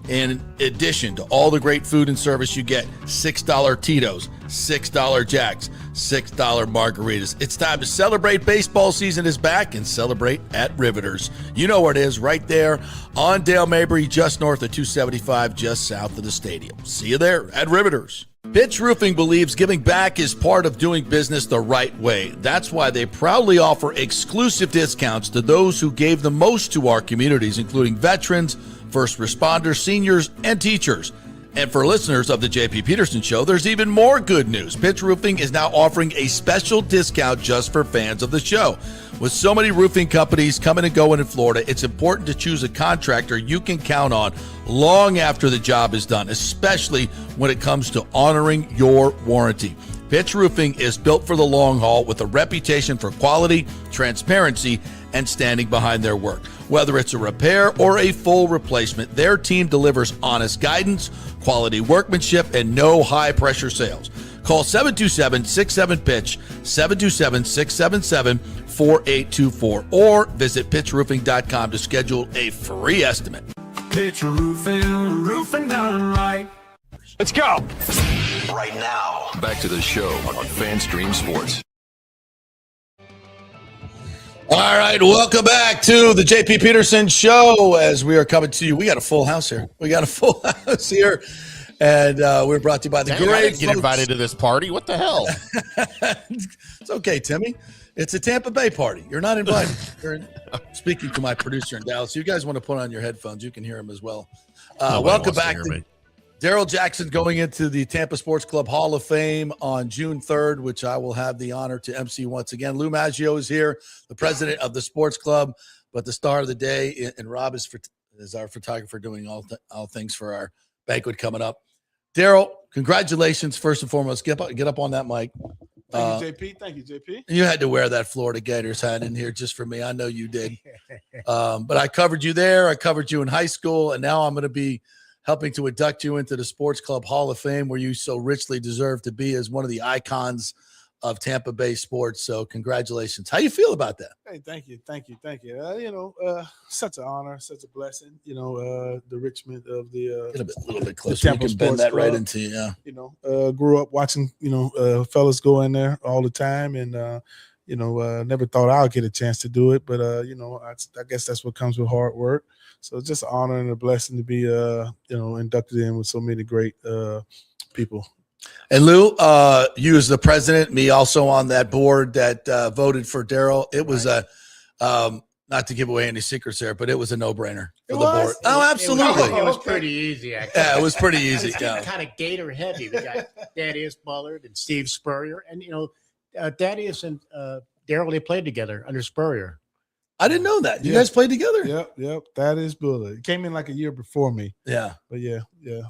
in addition to all the great food and service, you get $6 Tito's, $6 Jacks, $6 margaritas. It's time to celebrate. Baseball season is back, and celebrate at Riveters. You know where it is, right there on Dale Mabry, just north of 275, just south of the stadium. See you there at Riveters. Pitch Roofing believes giving back is part of doing business the right way. That's why they proudly offer exclusive discounts to those who gave the most to our communities, including veterans, first responders, seniors, and teachers. And for listeners of the JP Peterson Show, there's even more good news. Pitch Roofing is now offering a special discount just for fans of the show. With so many roofing companies coming and going in Florida, it's important to choose a contractor you can count on long after the job is done, especially when it comes to honoring your warranty. Pitch Roofing is built for the long haul with a reputation for quality, transparency, and standing behind their work. Whether it's a repair or a full replacement, their team delivers honest guidance, quality workmanship, and no high-pressure sales. Call 727-67-PITCH, 727-677-4824, or visit pitchroofing.com to schedule a free estimate. Pitch roofing, roofing done right. Let's go. Right now, back to the show on FanStream Sports. All right, welcome back to the JP Peterson Show. As we are coming to you, we got a full house here. And we're brought to you by the Dang, great I didn't get folks. invited to this party. What the hell? It's okay, Timmy. It's a Tampa Bay party. You're not invited. Speaking to my producer in Dallas, you guys want to put on your headphones, you can hear him as well. Welcome back to Daryl Jackson going into the Tampa Sports Club Hall of Fame on June 3rd, which I will have the honor to MC once again. Lou Maggio is here, the president of the sports club, but the star of the day, and Rob is our photographer doing all things for our banquet coming up. Daryl, congratulations, first and foremost. Get up on that mic. Thank you, JP. Thank you, JP. You had to wear that Florida Gators hat in here just for me. I know you did. But I covered you there. I covered you in high school, and now I'm going to be helping to induct you into the Sports Club Hall of Fame, where you so richly deserve to be as one of the icons of Tampa Bay sports. So congratulations. How you feel about that? Hey, thank you. Such an honor, such a blessing, the enrichment of the Get a little bit closer. Tampa You can bend that Sports right Club. into you. Yeah. Grew up watching, fellas go in there all the time, and never thought I'll get a chance to do it, but I guess that's what comes with hard work. So it's just an honor and a blessing to be, inducted in with so many great people. And Lou, you as the president, me also on that board that voted for Daryl. It was not to give away any secrets there, but it was a no-brainer for the board. Oh, absolutely. It was pretty easy, actually. Yeah, it was pretty easy. It's kind of Gator heavy. We got Thaddeus Bullard and Steve Spurrier. And, Thaddeus and Daryl, they played together under Spurrier. I didn't know that. You guys played together? Yep. Thaddeus Bullard. He came in like a year before me. Yeah. But yeah,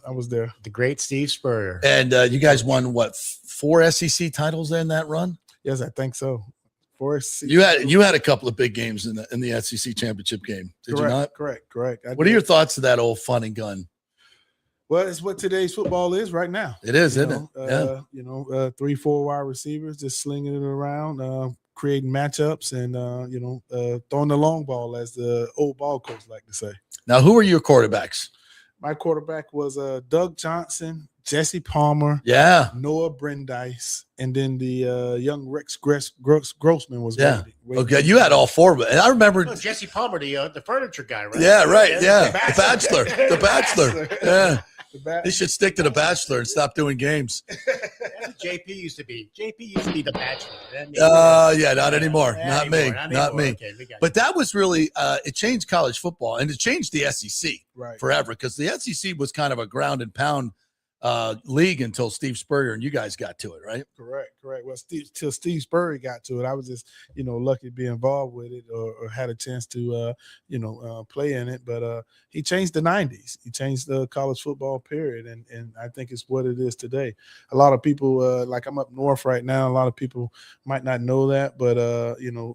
I was there. The great Steve Spurrier. And you guys won, 4 SEC titles in that run? Yes, I think so. 4 SEC. You had a couple of big games in the SEC championship game. Did you not? Correct. What are your thoughts of that old fun and gun? Well, it's what today's football is right now. It is, isn't it? Yeah. 3-4 wide receivers just slinging it around, creating matchups, and throwing the long ball, as the old ball coach like to say. Now, who are your quarterbacks? My quarterback was Doug Johnson, Jesse Palmer, Noah Brandeis, and then the young Rex Grossman was waiting. Okay, you had all 4 of them. And I remember Jesse Palmer, the furniture guy, right? Yeah, right. Yeah, The Bachelor. Yeah. He should stick to The Bachelor and stop doing games. That's what JP used to be. JP used to be The Bachelor. Not anymore. Not me. Okay, but that was really it changed college football, and it changed the SEC forever, because the SEC was kind of a ground and pound league until Steve Spurrier and you guys got to it, right? Correct. Well, till Steve Spurrier got to it, I was just, lucky to be involved with it or had a chance to, play in it. But he changed the 90s. He changed the college football period, and I think it's what it is today. A lot of people, like I'm up north right now, a lot of people might not know that, but,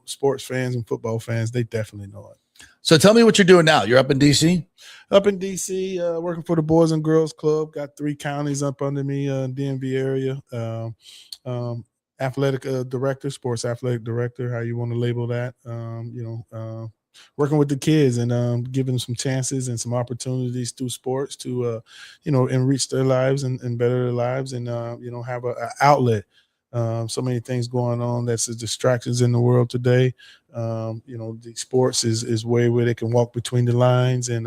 sports fans and football fans, they definitely know it. So tell me what you're doing now. You're up in D.C.? Up in D.C., working for the Boys and Girls Club. Got 3 counties up under me in the DMV area. Athletic director, sports athletic director, how you want to label that. Working with the kids and giving them some chances and some opportunities through sports to, enrich their lives and better their lives and, have an outlet. So many things going on that's the distractions in the world today. The sports is way where they can walk between the lines and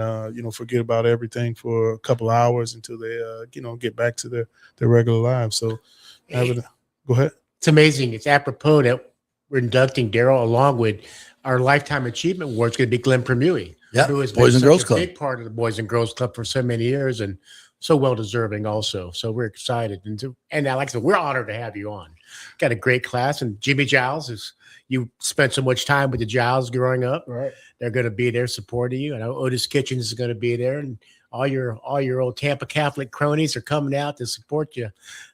forget about everything for a couple of hours until they get back to their regular lives. So go ahead. It's amazing. It's apropos that we're inducting Daryl along with our Lifetime Achievement Award. It's going to be Glenn Permui, who has Boys been and Girls Club, big part of the Boys and Girls Club for so many years and so well deserving also. So we're excited. And like I said, we're honored to have you on. Got a great class. And Jimmy Giles, you spent so much time with the Giles growing up. Right. They're going to be there supporting you. I know Otis Kitchens is going to be there. And all your old Tampa Catholic cronies are coming out to support you.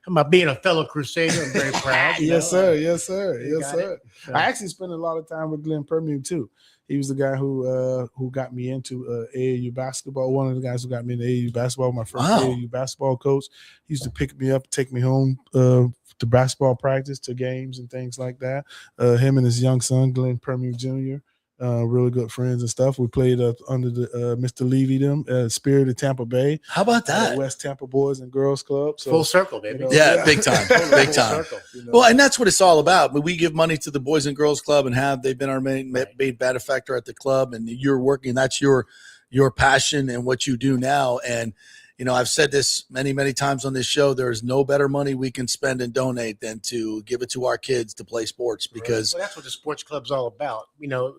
About being a fellow Crusader, I'm very proud. Yes, sir. I actually spent a lot of time with Glenn Permute too. He was the guy who got me into AAU basketball. One of the guys who got me into AAU basketball. My first AAU basketball coach. He used to pick me up, take me home to basketball practice, to games and things like that. Him and his young son, Glenn Permute Jr., really good friends and stuff. We played under the Mr. Levy, Spirit of Tampa Bay. How about that? West Tampa Boys and Girls Club. So, full circle, baby. Big time. Big time. Well, and that's what it's all about. We give money to the Boys and Girls Club and they've been our main benefactor at the club, and you're working. That's your passion and what you do now. And I've said this many, many times on this show. There is no better money we can spend and donate than to give it to our kids to play sports, because that's what the sports club's all about.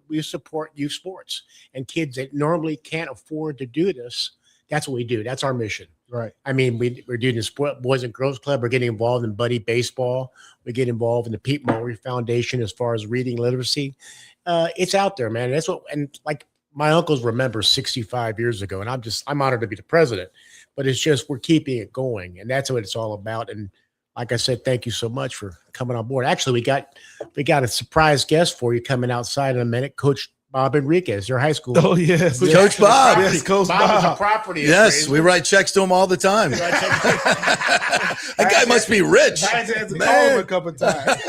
We support youth sports and kids that normally can't afford to do this. That's what we do. That's our mission. Right. I mean, we're doing the Boys and Girls Club. We're getting involved in buddy baseball. We get involved in the Pete Murray Foundation as far as reading literacy. It's out there, man. That's what, and like my uncles remember 65 years ago, and I'm honored to be the president. But it's just we're keeping it going, and that's what it's all about. And like I said, thank you so much for coming on board. Actually, we got a surprise guest for you coming outside in a minute, Coach Bob Enriquez, your high school. Oh yes, Coach Bob. Yes, Coach Bob is a property. Yes, we write checks to him all the time. That guy must be rich. I had to call him a couple of times.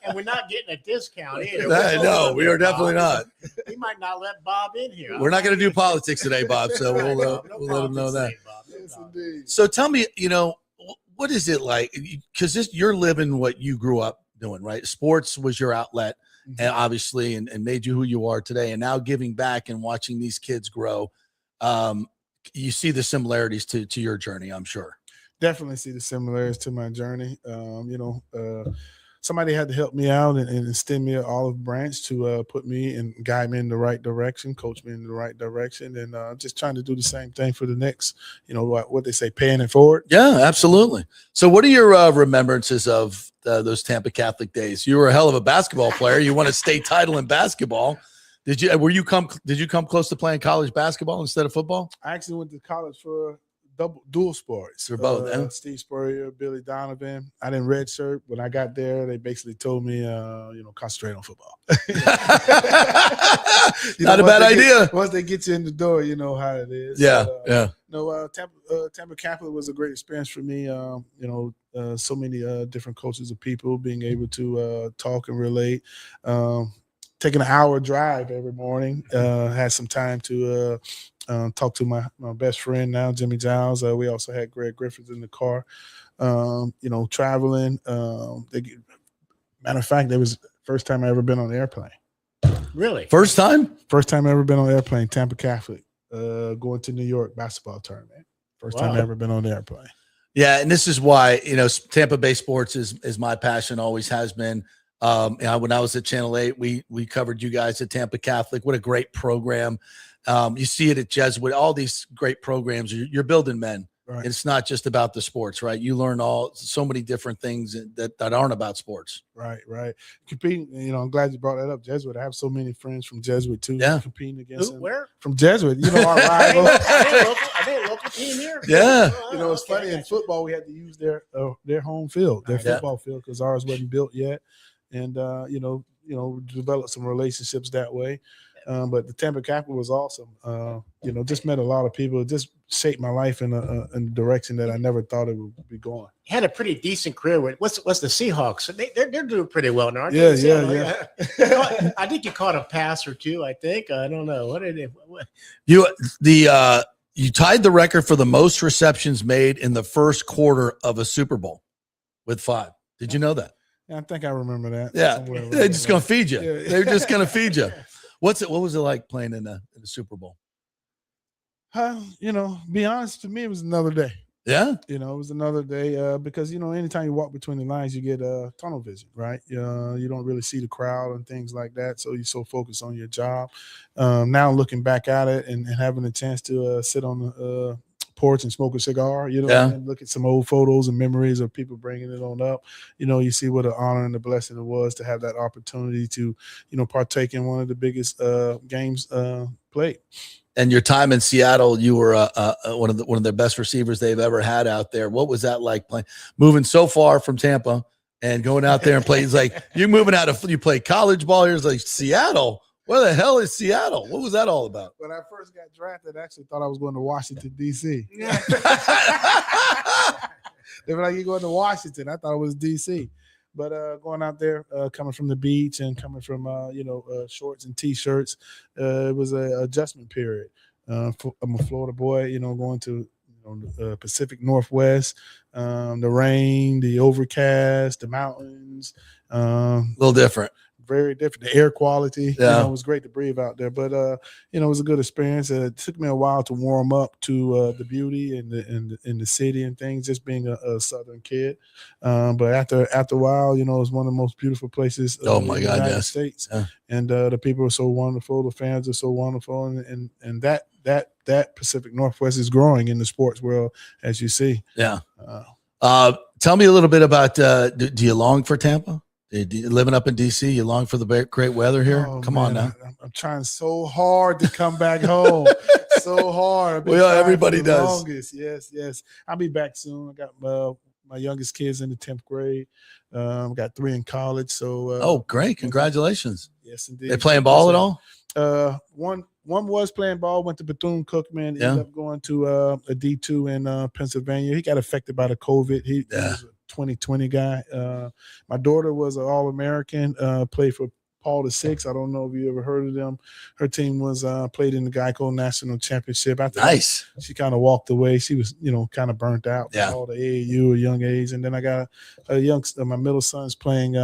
And we're not getting a discount either. No, we are definitely not. He might not let Bob in here. We're not going to do politics today, Bob. So we'll let him know that. Yes, indeed. So tell me, what is it like? Because you're living what you grew up doing, right? Sports was your outlet. and obviously, and made you who you are today. And now giving back and watching these kids grow, you see the similarities to your journey, I'm sure. Definitely see the similarities to my journey. Somebody had to help me out and extend me an olive branch to put me and guide me in the right direction, coach me in the right direction, and just trying to do the same thing for the next, what they say, paying it forward. Yeah, absolutely. So what are your remembrances of those Tampa Catholic days? You were a hell of a basketball player. You won a state title in basketball. Did you come close to playing college basketball instead of football? I actually went to college for dual sports. For both, Steve Spurrier, Billy Donovan. I didn't redshirt. When I got there, they basically told me, concentrate on football. Not a bad idea. Once they get you in the door, you know how it is. Yeah, Tampa Catholic was a great experience for me. So many different coaches of people, being able to talk and relate. Taking an hour drive every morning. Had some time to talk to my best friend now, Jimmy Giles. We also had Greg Griffiths in the car. Traveling. Matter of fact, it was the first time I ever been on an airplane. Really? First time I ever been on an airplane. Tampa Catholic, going to New York basketball tournament. First time I ever been on an airplane. Yeah, and this is why Tampa Bay sports is my passion. Always has been. When I was at Channel 8, we covered you guys at Tampa Catholic. What a great program. You see it at Jesuit, all these great programs. You're building men. Right. It's not just about the sports, right? You learn so many different things that aren't about sports. Right. Competing, I'm glad you brought that up. Jesuit. I have so many friends from Jesuit too. Yeah. Competing against them. Where? From Jesuit. Our rival. Are they a local team here? Yeah. It's funny in football we had to use their home field, their football field, because ours wasn't built yet. And develop some relationships that way. But the Tampa Capital was awesome. Just met a lot of people. It just shaped my life in a direction that I never thought it would be going. He had a pretty decent career with what's the Seahawks? They're doing pretty well now, aren't they? Yeah. I think you caught a pass or two. I think I don't know what did it. You tied the record for the most receptions made in the first quarter of a Super Bowl with 5. Did you know that? Yeah, I think I remember that. Yeah, they're just gonna feed you. Yeah. They're just gonna feed you. What was it like playing in the Super Bowl? Be honest, to me, it was another day. Yeah. It was another day because, anytime you walk between the lines, you get tunnel vision, right? You don't really see the crowd and things like that. So you're so focused on your job. Now looking back at it and having a chance to sit on the porch and smoke a cigar, and look at some old photos and memories of people bringing it on up. You see what an honor and a blessing it was to have that opportunity to, partake in one of the biggest games played. And your time in Seattle, you were one of the best receivers they've ever had out there. What was that like moving so far from Tampa and going out there and playing? It's like you're moving you play college ball. You're like Seattle. Where the hell is Seattle? What was that all about? When I first got drafted, I actually thought I was going to Washington, D.C. They were like, you're going to Washington. I thought it was D.C. But going out there, coming from the beach and coming from, shorts and T-shirts, it was an adjustment period. I'm a Florida boy, going to Pacific Northwest, the rain, the overcast, the mountains. A little different. Very different. The air quality, it was great to breathe out there. But it was a good experience. It took me a while to warm up to the beauty and the city and things. Just being a Southern kid, but after a while, it was one of the most beautiful places. Oh my in God, the United yes. States. Yeah. And the people are so wonderful. The fans are so wonderful, and that Pacific Northwest is growing in the sports world, as you see. Yeah. Tell me a little bit about. Do you long for Tampa? Living up in D.C., you long for the great weather here? Come on now. I'm trying so hard to come back home. So hard. Well, everybody does. Longest. Yes. I'll be back soon. I got my youngest kids in the 10th grade. Got 3 in college. So. Great! Congratulations. Yes, indeed. They playing ball at all? One was playing ball. Went to Bethune-Cookman. Ended up going to a D2 in Pennsylvania. He got affected by the COVID. He was a 2020 guy. My daughter was an All-American, played for Paul VI. I don't know if you ever heard of them. Her team was played in the Geico National Championship. Nice. She kind of walked away. She was, kind of burnt out Yeah. all the AAU at a young age. And then I got a youngster. My middle son's playing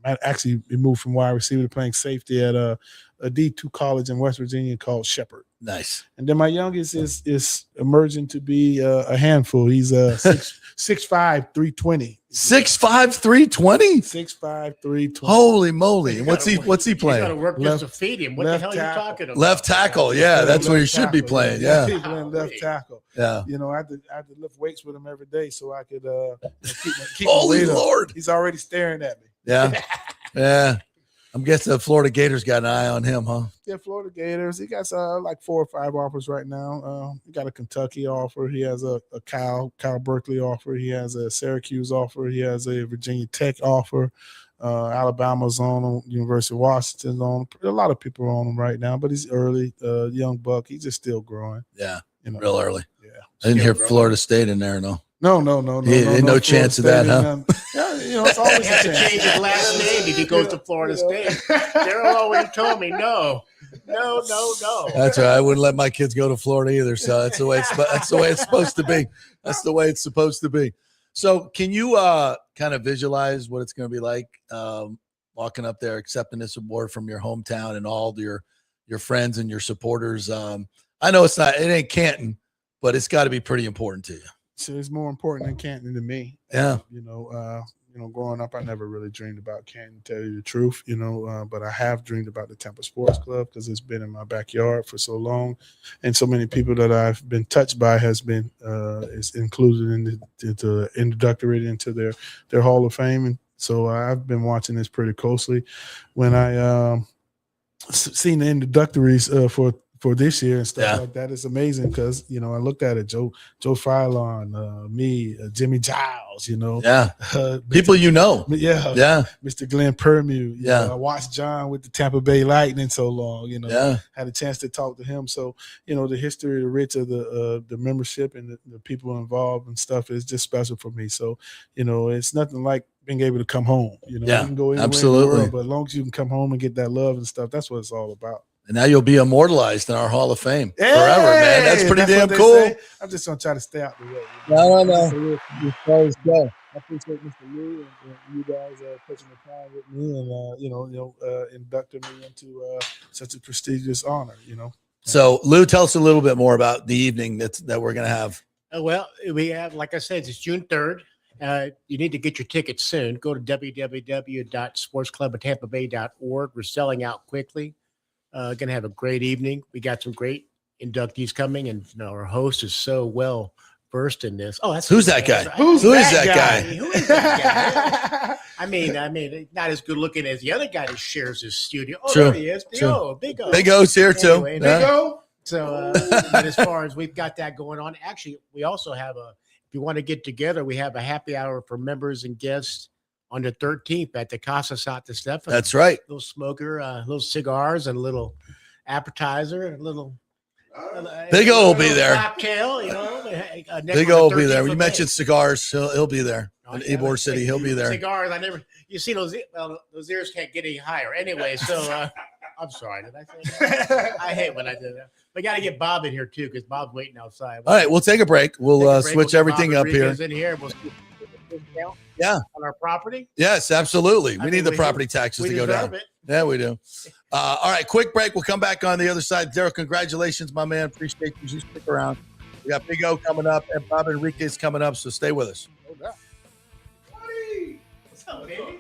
I actually moved from wide receiver to playing safety at a D2 college in West Virginia called Shepherd. Nice. And then my youngest is emerging to be a handful. He's 6'5", 320. 6'5", 320? 6'5", 320. Holy moly. And what's he You got to playing? work just to feed him. What the hell are you talking about? Left tackle. Yeah, that's where he should be playing. Yeah. He's playing left tackle. Yeah. You know, I had to lift weights with him every day so I could keep Holy my weight up. Lord. He's already staring at me. Yeah. Yeah. I'm guessing the Florida Gators got an eye on him, huh? Yeah, Florida Gators. He got like 4 or 5 offers right now. He got a Kentucky offer. He has a Cal Berkeley offer. He has a Syracuse offer. He has a Virginia Tech offer. Alabama's on him. University of Washington's on him. A lot of people are on him right now, but he's early. Young buck. He's just still growing. Yeah, you know, real early. Yeah, I didn't hear growing. Florida State in there, no. No. No chance of that, huh? Yeah, you know, it's always He has a to chance. change his last name if he goes to Florida State. Daryl already told me no. That's right. I wouldn't let my kids go to Florida either. So that's the way it's supposed to be. That's the way it's supposed to be. So can you kind of visualize what it's going to be like walking up there, accepting this award from your hometown and all your friends and your supporters? I know it ain't Canton, but it's got to be pretty important to you. So it's more important than Canton to me. Yeah. You know, growing up, I never really dreamed about Canton, to tell you the truth, but I have dreamed about the Tampa Sports Club because it's been in my backyard for so long. And so many people that I've been touched by has been is included in the introductory into their Hall of Fame. And so I've been watching this pretty closely. When I seen the introductories for this year and stuff like that, it's amazing because, I looked at it, Joe Phylon, me, Jimmy Giles, people Mr. Glenn Permew, I watched John with the Tampa Bay Lightning so long, had a chance to talk to him. So, the history, the rich of the membership and the people involved and stuff is just special for me. So, it's nothing like being able to come home. You can go anywhere absolutely. in the world, but as long as you can come home and get that love and stuff, that's what it's all about. And now you'll be immortalized in our Hall of Fame forever, man. That's pretty damn cool. Say. I'm just going to try to stay out the way. No. As far as go. I appreciate Mr. Lou and you guys taking the time with me and, inducting me into such a prestigious honor, So, Lou, tell us a little bit more about the evening that we're going to have. Well, we have, like I said, it's June 3rd. You need to get your tickets soon. Go to www.sportscluboftampabay.org. We're selling out quickly. Going to have a great evening. We got some great inductees coming, and our host is so well versed in this. Oh, who's that guy? Who is that guy? Who is that guy? I mean, not as good looking as the other guy that shares his studio. Oh, True. there he is. Big O. Big O's here too. Anyway, Big O. So, but as far as we've got that going on, actually, we also have if you want to get together, we have a happy hour for members and guests on the 13th at the Casa Santa Stefano. That's right. Little smoker, little cigars, and a little appetizer, a little. Big O will be there. Cocktail, Big O will be there. When you mentioned cigars, he'll be there. In Ybor City, he'll be there. Cigars, you see those ears can't get any higher. Anyway, so I'm sorry. Did I say that? I hate when I do that. We got to get Bob in here too because Bob's waiting outside. All right, we'll take a break. We'll switch everything up here. In here. We'll on our property. Yes, absolutely. We need the property taxes to go down. Yeah, we do. All right, quick break. We'll come back on the other side. Daryl, congratulations, my man. Appreciate you. Just stick around. We got Big O coming up and Bob Enriquez coming up, so stay with us. What's up, baby?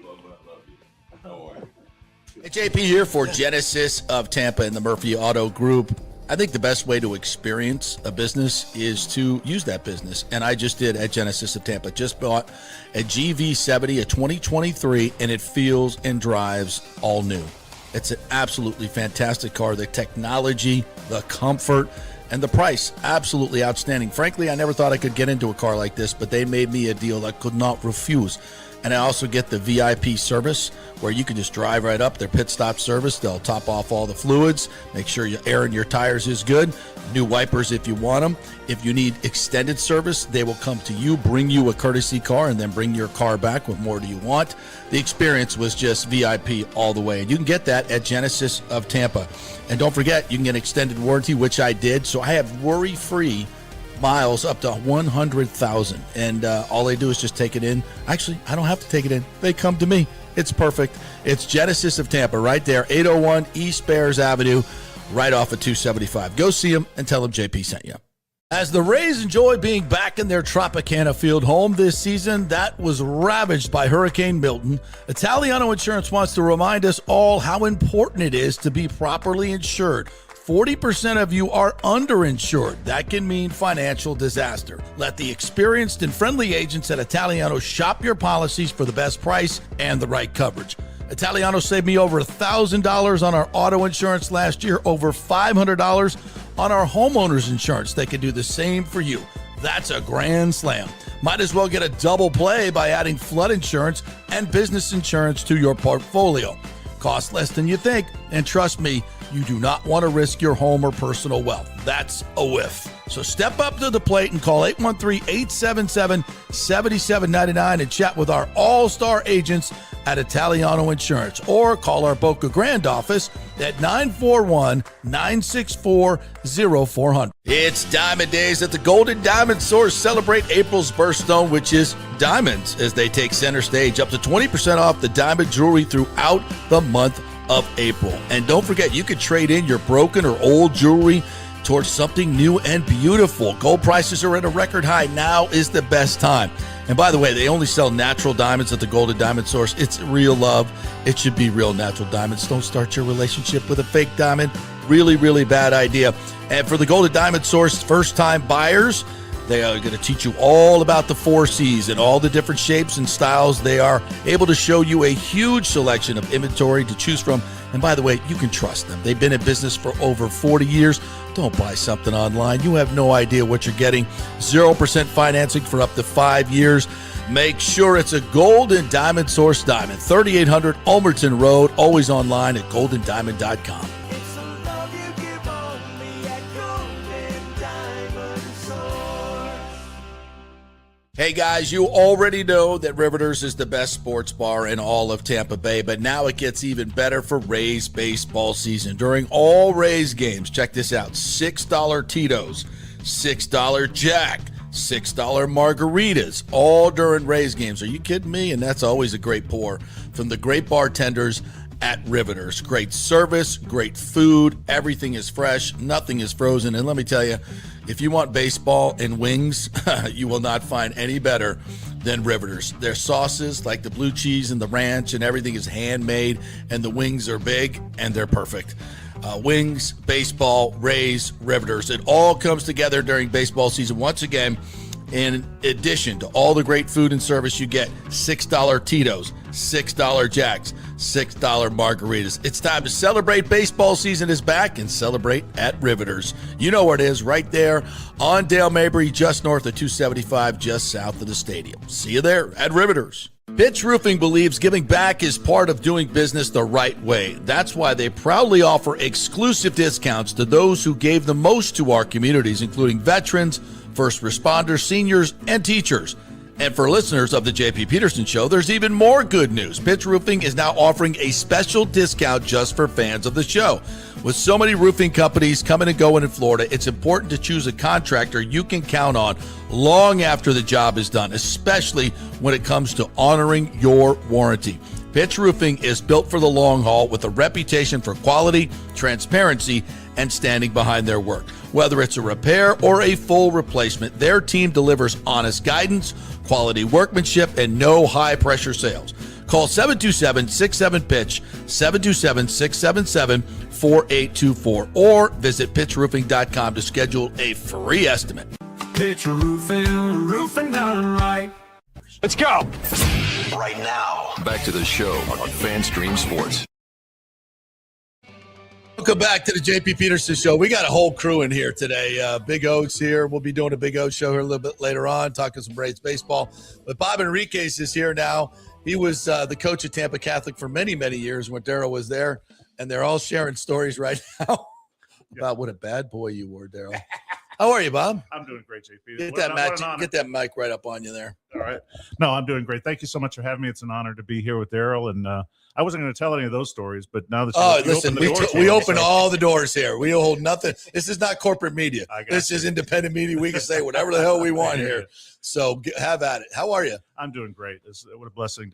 Hey, JP here for Genesis of Tampa and the Murphy Auto Group. I think the best way to experience a business is to use that business. And I just did at Genesis of Tampa. Just bought a GV70, a 2023, and it feels and drives all new. It's an absolutely fantastic car. The technology, the comfort, and the price, absolutely outstanding. Frankly, I never thought I could get into a car like this, but they made me a deal I could not refuse. And I also get the VIP service where you can just drive right up, their pit stop service. They'll top off all the fluids, make sure your air in your tires is good, new wipers if you want them. If you need extended service, they will come to you, bring you a courtesy car, and then bring your car back with more do you want. The experience was just VIP all the way. And you can get that at Genesis of Tampa. And don't forget, you can get extended warranty, which I did. So I have worry-free miles up to 100,000, and all they do is just take it in. Actually, I don't have to take it in. They come to me It's perfect. It's Genesis of Tampa right there, 801 East Bears Avenue, right off of 275. Go see them and tell them JP sent you. As the Rays enjoy being back in their Tropicana Field home this season that was ravaged by Hurricane Milton, Italiano Insurance wants to remind us all how important it is to be properly insured. 40% of you are underinsured. That can mean financial disaster. Let the experienced and friendly agents at Italiano shop your policies for the best price and the right coverage. Italiano saved me over $1,000 on our auto insurance last year, over $500 on our homeowners insurance. They can do the same for you. That's a grand slam. Might as well get a double play by adding flood insurance and business insurance to your portfolio. Cost less than you think, and trust me, you do not want to risk your home or personal wealth. That's a whiff. So step up to the plate and call 813-877-7799 and chat with our all-star agents at Italiano Insurance, or call our Boca Grande office at 941-964-0400. It's Diamond Days at the Golden Diamond Source. Celebrate April's birthstone, which is diamonds, as they take center stage. Up to 20% off the diamond jewelry throughout the month of April. And don't forget, you could trade in your broken or old jewelry towards something new and beautiful. Gold prices are at a record high. Now is the best time. And by the way, they only sell natural diamonds at the Golden Diamond Source. It's real love. It should be real natural diamonds. Don't start your relationship with a fake diamond. Really, really bad idea. And for the Golden Diamond Source first-time buyers, they are going to teach you all about the 4 C's and all the different shapes and styles. They are able to show you a huge selection of inventory to choose from. And by the way, you can trust them. They've been in business for over 40 years. Don't buy something online. You have no idea what you're getting. 0% financing for up to 5 years. Make sure it's a Golden Diamond Source diamond. 3800 Ulmerton Road. Always online at goldendiamond.com. Hey guys, you already know that Riveters is the best sports bar in all of Tampa Bay, but now it gets even better for Rays baseball season. During all Rays games, check this out, $6 Tito's, $6 Jack, $6 margaritas, all during Rays games. Are you kidding me? And that's always a great pour from the great bartenders at Riveters. Great service, great food, everything is fresh, nothing is frozen. And let me tell you, if you want baseball and wings, you will not find any better than Riveters. Their sauces, like the blue cheese and the ranch and everything, is handmade, and the wings are big and they're perfect. Wings, baseball, Rays, Riveters. It all comes together during baseball season. Once again, in addition to all the great food and service, you get $6 Tito's, $6 Jacks, $6 margaritas. It's time to celebrate. Baseball season is back, and celebrate at Riveters. You know where it is, right there on Dale Mabry, just north of 275, just south of the stadium. See you there at Riveters. Pitch Roofing believes giving back is part of doing business the right way. That's why they proudly offer exclusive discounts to those who gave the most to our communities, including veterans, first responders, seniors, and teachers. And for listeners of the JP Peterson Show, there's even more good news. Pitch Roofing is now offering a special discount just for fans of the show. With so many roofing companies coming and going in Florida, it's important to choose a contractor you can count on long after the job is done, especially when it comes to honoring your warranty. Pitch Roofing is built for the long haul with a reputation for quality, transparency, and standing behind their work. Whether it's a repair or a full replacement, their team delivers honest guidance, quality workmanship, and no high-pressure sales. Call 727-67-PITCH, 727-677-4824, or visit pitchroofing.com to schedule a free estimate. Pitch roofing, roofing done right. Let's go. Right now, back to the show on FanStream Sports. Welcome back to the JP Peterson Show. We got a whole crew in here today. Big O's here. We'll be doing a Big O show here a little bit later on, talking some Rays baseball. But Bob Enriquez is here now. He was the coach at Tampa Catholic for many, many years when Daryl was there. And they're all sharing stories right now about what a bad boy you were, Daryl. How are you, Bob? I'm doing great, JP. Get that mic right up on you there. All right. No, I'm doing great. Thank you so much for having me. It's an honor to be here with Daryl. And I wasn't going to tell any of those stories, but now that we open all the doors here. We hold nothing. This is not corporate media. This is independent media. We can say whatever the hell we want here. So have at it. How are you? I'm doing great. What a blessing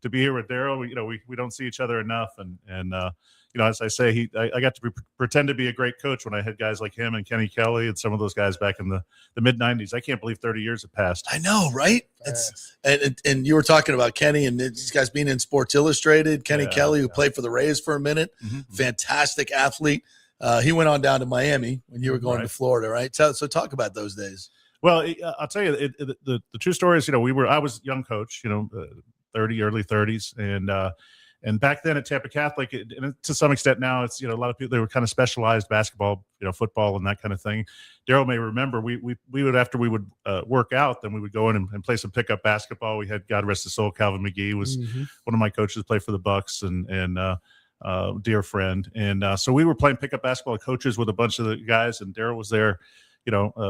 to to be here with Daryl. We don't see each other enough, and as I say, I got to pretend to be a great coach when I had guys like him and Kenny Kelly and some of those guys back in the mid '90s. I can't believe 30 years have passed. I know, right? And you were talking about Kenny and these guys being in Sports Illustrated. Kenny Kelly, who played for the Rays for a minute, fantastic athlete. He went on down to Miami when you were going to Florida, right? So talk about those days. Well, I'll tell you, the true story is, I was a young coach, 30, early 30s, and back then at Tampa Catholic, and to some extent now, it's a lot of people, they were kind of specialized basketball, football and that kind of thing. Daryl may remember we would, after we would work out, then we would go in and play some pickup basketball. We had, God rest his soul, Calvin McGee was one of my coaches, played for the Bucks and dear friend. And so we were playing pickup basketball coaches with a bunch of the guys, and Daryl was there,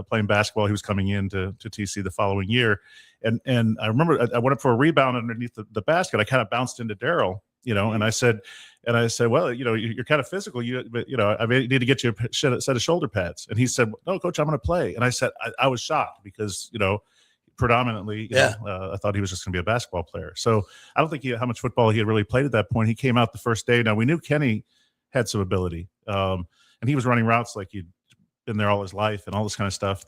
playing basketball. He was coming in to TC the following year. And I remember I went up for a rebound underneath the basket. I kind of bounced into Daryl, and I said, well, you're kind of physical. I need to get you a set of shoulder pads. And he said, no, coach, I'm going to play. And I said, I was shocked because, predominantly, I thought he was just going to be a basketball player. So I don't think how much football he had really played at that point. He came out the first day. Now we knew Kenny had some ability, and he was running routes like he'd been there all his life and all this kind of stuff.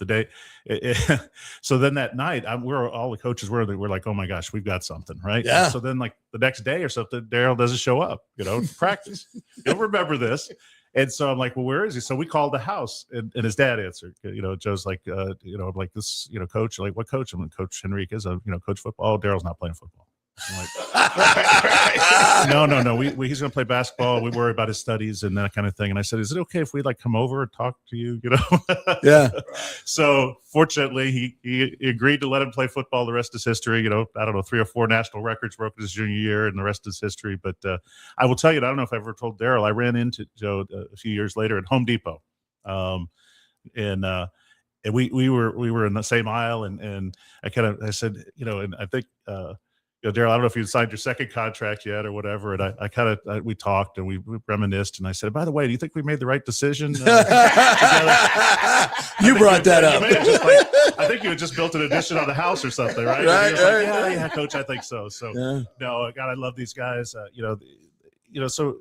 So then that night, all the coaches were like, oh my gosh, we've got something, right? Yeah. And so then like the next day or something, Daryl doesn't show up, practice. You'll remember this. And so I'm like, well, where is he? So we called the house, and his dad answered. Joe's like, I'm like, this, coach. Like, what coach? I'm like, Coach Henriquez, coach football. Daryl's not playing football. I'm like, no. He's going to play basketball. We worry about his studies and that kind of thing. And I said, is it okay if we come over and talk to you? Yeah. So fortunately, he agreed to let him play football. The rest is history. I don't know, 3 or 4 national records broken his junior year, and the rest is history. But I will tell you, I don't know if I ever told Daryl, I ran into Joe a few years later at Home Depot, and we were in the same aisle, and I said, and I think. Daryl, I don't know if you signed your second contract yet or whatever. And we talked and we reminisced. And I said, by the way, do you think we made the right decision? You brought that up. I think you had just built an addition on the house or something, right? Right. Yeah, coach, I think so. So, no, God, I love these guys. So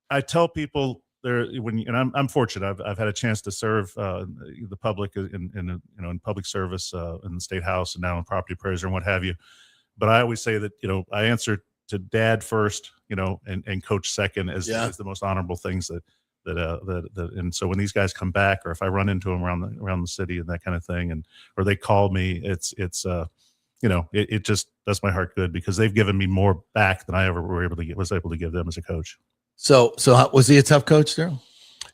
I tell people and I'm fortunate. I've had a chance to serve the public in public service in the state house and now in property appraiser and what have you. But I always say that, I answer to dad first, and coach second as the most honorable things and so when these guys come back, or if I run into them around the city and that kind of thing, or they call me, it just does my heart good because they've given me more back than I ever was able to give them as a coach. So was he a tough coach, Daryl?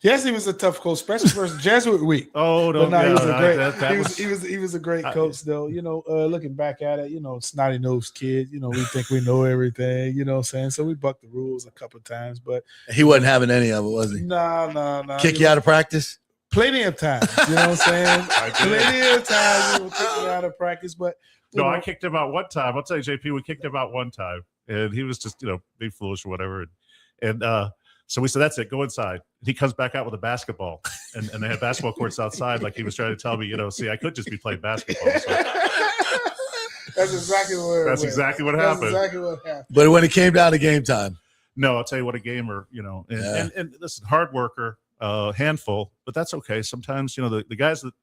Yes, he was a tough coach, especially for Jesuit week. Oh no, he was a great coach, though. Looking back at it, snotty nosed kid. We think we know everything. You know what I'm saying? So we bucked the rules a couple of times, but he wasn't having any of it, was he? No. Kick you out of practice? Plenty of times. You know what I'm saying? Plenty of times we will kick you out of practice, but I kicked him out one time. I'll tell you, JP, we kicked him out one time, and he was just being foolish or whatever, and. So we said, that's it, go inside. He comes back out with a basketball, and they had basketball courts outside, like he was trying to tell me, see, I could just be playing basketball. So. That's exactly what happened. But when it came down to game time. No, I'll tell you what, a gamer, and listen, hard worker, handful, but that's okay. Sometimes, the guys that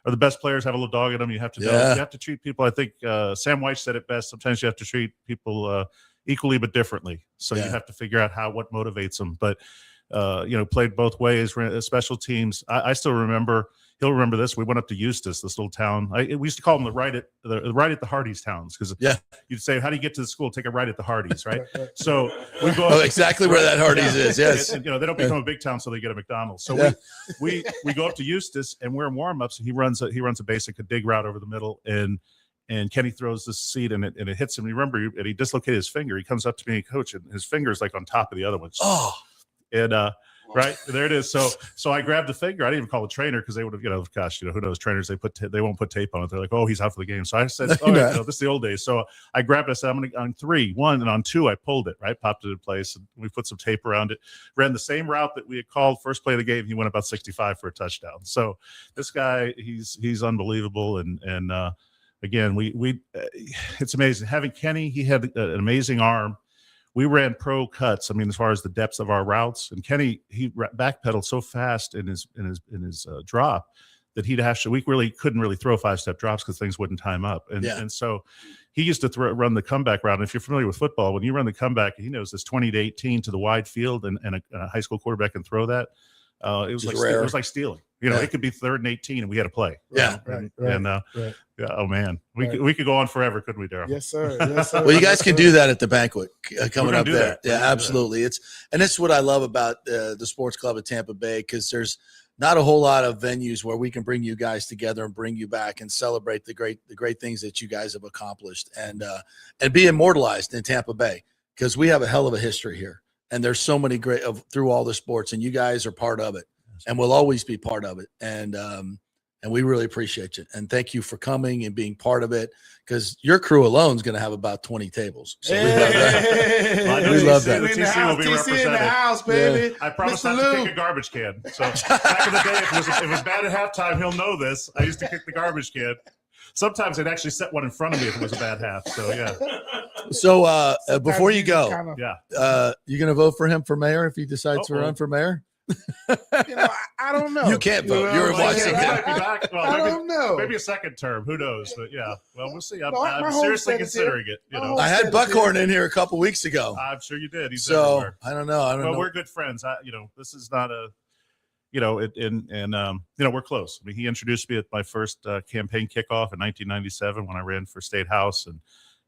are the best players have a little dog in them. You have to know, you have to treat people. I think Sam White said it best. Sometimes you have to treat people equally but differently. So you have to figure out what motivates them. But played both ways, special teams. I still remember. He'll remember this. We went up to Eustis, this little town. We used to call them the right at the Hardee's towns because you'd say, "How do you get to the school? Take a right at the Hardee's, right?" So we go exactly where that Hardee's is. Yes, and, they don't become a big town, so they get a McDonald's. So we go up to Eustis and we're in warm-ups. He runs a basic, a dig route over the middle, and Kenny throws this seed and it hits him. And remember, and he dislocated his finger. He comes up to me, coach, and his finger's like on top of the other one. Oh, and right there it is. So I grabbed the finger. I didn't even call the trainer because they would have, who knows, trainers, they won't put tape on it. They're like, oh, he's out for the game. So I said, this is the old days. So I grabbed it. I said, I'm going to on 3, 1, and on 2, I pulled it, right? Popped it in place. And we put some tape around it. Ran the same route that we had called first play of the game. He went about 65 for a touchdown. So this guy, he's unbelievable. And again, we it's amazing having Kenny. He had an amazing arm. We ran pro cuts. I mean, as far as the depths of our routes, and Kenny, he backpedaled so fast in his drop that we really couldn't really throw 5-step drops because things wouldn't time up. And so he used to run the comeback route. And if you're familiar with football, when you run the comeback, he knows this 20-18 to the wide field, and a high school quarterback can throw that. It was like stealing. It could be 3rd and 18, and we had to play. Right. Oh man, we could go on forever, couldn't we, Daryl? Yes, sir. Yes, sir. Well, you guys can do that at the banquet coming up there. That. Yeah, absolutely. It's what I love about the sports club at Tampa Bay, because there's not a whole lot of venues where we can bring you guys together and bring you back and celebrate the great things that you guys have accomplished and be immortalized in Tampa Bay, because we have a hell of a history here, and there's so many great through all the sports, and you guys are part of it, and will always be part of it. And we really appreciate you. And thank you for coming and being part of it, because your crew alone is going to have about 20 tables. So we love that. We love that. The TC will be represented. in the house, baby. I promise Mr. not to Lou. kick a garbage can. So back in the day, if it was bad at halftime, he'll know this. I used to kick the garbage can. Sometimes they'd actually set one in front of me if it was a bad half. So, yeah. So before you go, Yeah. you going to vote for him for mayor if he decides to run for mayor? I don't know. You can't vote. You're in Washington. I don't know. Maybe a second term. Who knows? But yeah. Well, we'll see. I'm my seriously homestead is considering it. I had Buckhorn in here a couple weeks ago. I'm sure you did. He's so everywhere. I don't know. Well, we're good friends. This is not a, we're close. I mean, he introduced me at my first campaign kickoff in 1997 when I ran for state house, and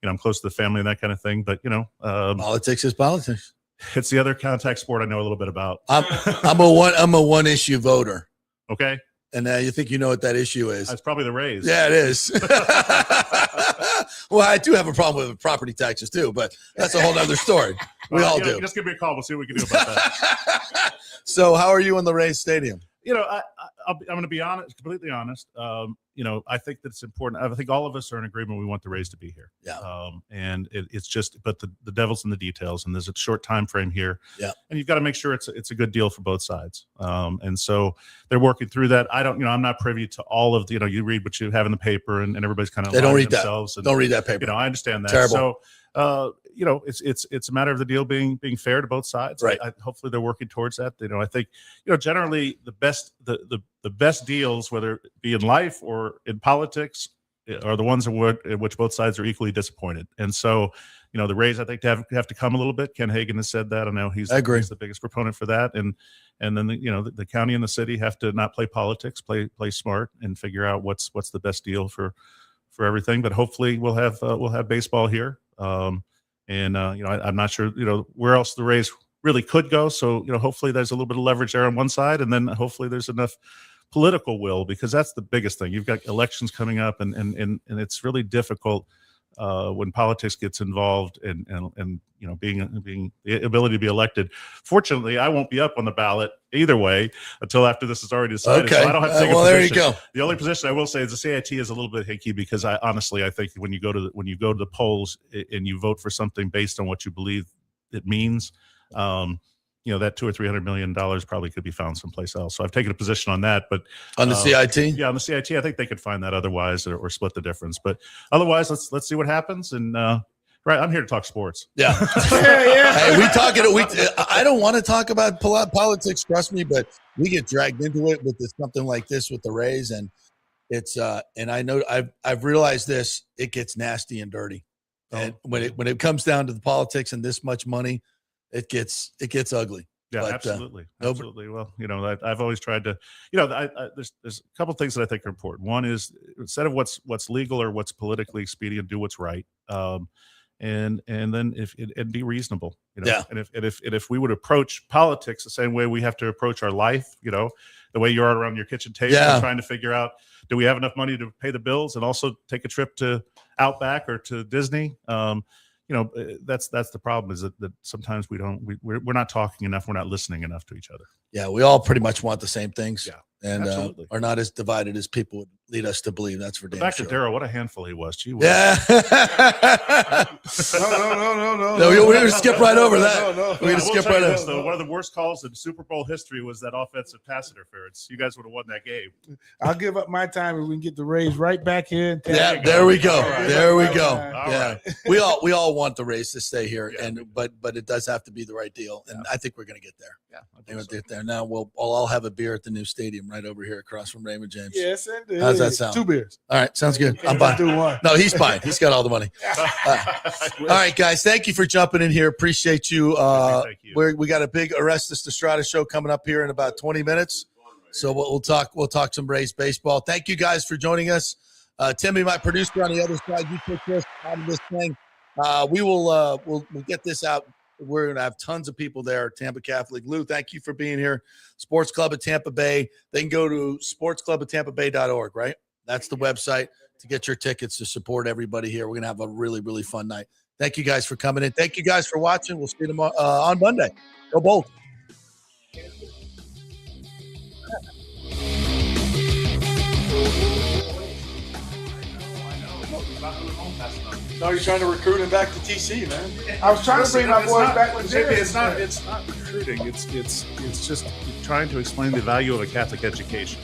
I'm close to the family and that kind of thing. But politics is politics. It's the other contact sport I know a little bit about. I'm a one issue voter. Okay. And you think you know what that issue is? That's probably the Rays. Yeah, it is. Well, I do have a problem with property taxes too, but that's a whole other story. We all do. Just give me a call. We'll see what we can do about that. So, how are you in the Rays Stadium? I'm going to be honest, completely honest. I think that's important. I think all of us are in agreement. We want the Rays to be here. Yeah. And it's just, but the devil's in the details, and there's a short time frame here. Yeah. And you've got to make sure it's a good deal for both sides. And so they're working through that. I'm not privy to all of the, you read what you have in the paper, and everybody's kind of they don't read themselves. That. Don't read that paper. I understand that. Terrible. So, it's a matter of the deal being fair to both sides. Right. Hopefully they're working towards that. I think, generally the best deals, whether it be in life or in politics, are the ones in which both sides are equally disappointed. And so, the Rays, I think, have to come a little bit. Ken Hagan has said that. I know he's the biggest proponent for that. And then the county and the city have to not play politics, play smart, and figure out what's the best deal for everything. But hopefully we'll have baseball here. I'm not sure, where else the Rays really could go. So, hopefully there's a little bit of leverage there on one side, and then hopefully there's enough political will, because that's the biggest thing. You've got elections coming up, and it's really difficult when politics gets involved, and being the ability to be elected. Fortunately, I won't be up on the ballot either way until after this is already decided. Okay. So I don't have to take a position. There you go. The only position I will say is the CIT is a little bit hicky, because I think when you go to the polls and you vote for something based on what you believe it means, that $200 or $300 million probably could be found someplace else. So I've taken a position on that. But on the CIT, yeah, on the CIT, I think they could find that otherwise, or split the difference. But otherwise, let's see what happens. And right, I'm here to talk sports. Yeah. Hey, I don't want to talk about politics, trust me, but we get dragged into it with something like this with the Rays, and it's and I know I've realized this. It gets nasty and dirty, and when it comes down to the politics and this much money, it gets ugly. Yeah, but, absolutely. Absolutely. Well, I've always tried to, there's a couple of things that I think are important. One is, instead of what's legal or what's politically expedient, do what's right. And then and be reasonable, Yeah. And if we would approach politics the same way we have to approach our life, the way you are around your kitchen table, trying to figure out, do we have enough money to pay the bills and also take a trip to Outback or to Disney? That's the problem, is that sometimes we're not talking enough. We're not listening enough to each other. Yeah. We all pretty much want the same things. Yeah. and Absolutely. are not as divided as people would lead us to believe. That's for damn Back sure. to Darryl, what a handful he was. Gee whiz. Yeah. No, we're going to skip right over that. We're going to skip right over. Though, one of the worst calls in Super Bowl history was that offensive pass interference. You guys would have won that game. I'll give up my time if we can get the Rays right back here. Yeah, there we go. Right. There we go. All Yeah, right. we all want the Rays to stay here, Yeah, but it does have to be the right deal, and I think we're going to get there. Yeah, I think we'll get there. Now we'll all have a beer at the new stadium right over here across from Raymond James. Yes, indeed. How's that sound? 2 beers. All right, sounds good. I'm buying. Do one. No, he's buying. He's got all the money. All right, guys, thank you for jumping in here. Appreciate you. Thank you. We got a big Orestes Estrada show coming up here in about 20 minutes. So we'll talk some Rays baseball. Thank you guys for joining us. Timmy, my producer on the other side, you take this out of this thing. We'll get this out. We're going to have tons of people there. Tampa Catholic. Lou, thank you for being here. Sports Club at Tampa Bay. They can go to sportsclubattampabay.org, right? That's the website to get your tickets to support everybody here. We're going to have a really, really fun night. Thank you guys for coming in. Thank you guys for watching. We'll see you tomorrow, on Monday. Go Bolts. No, you're trying to recruit him back to TC, man. I was trying to bring my boys back with JP, it's not recruiting. It's just trying to explain the value of a Catholic education.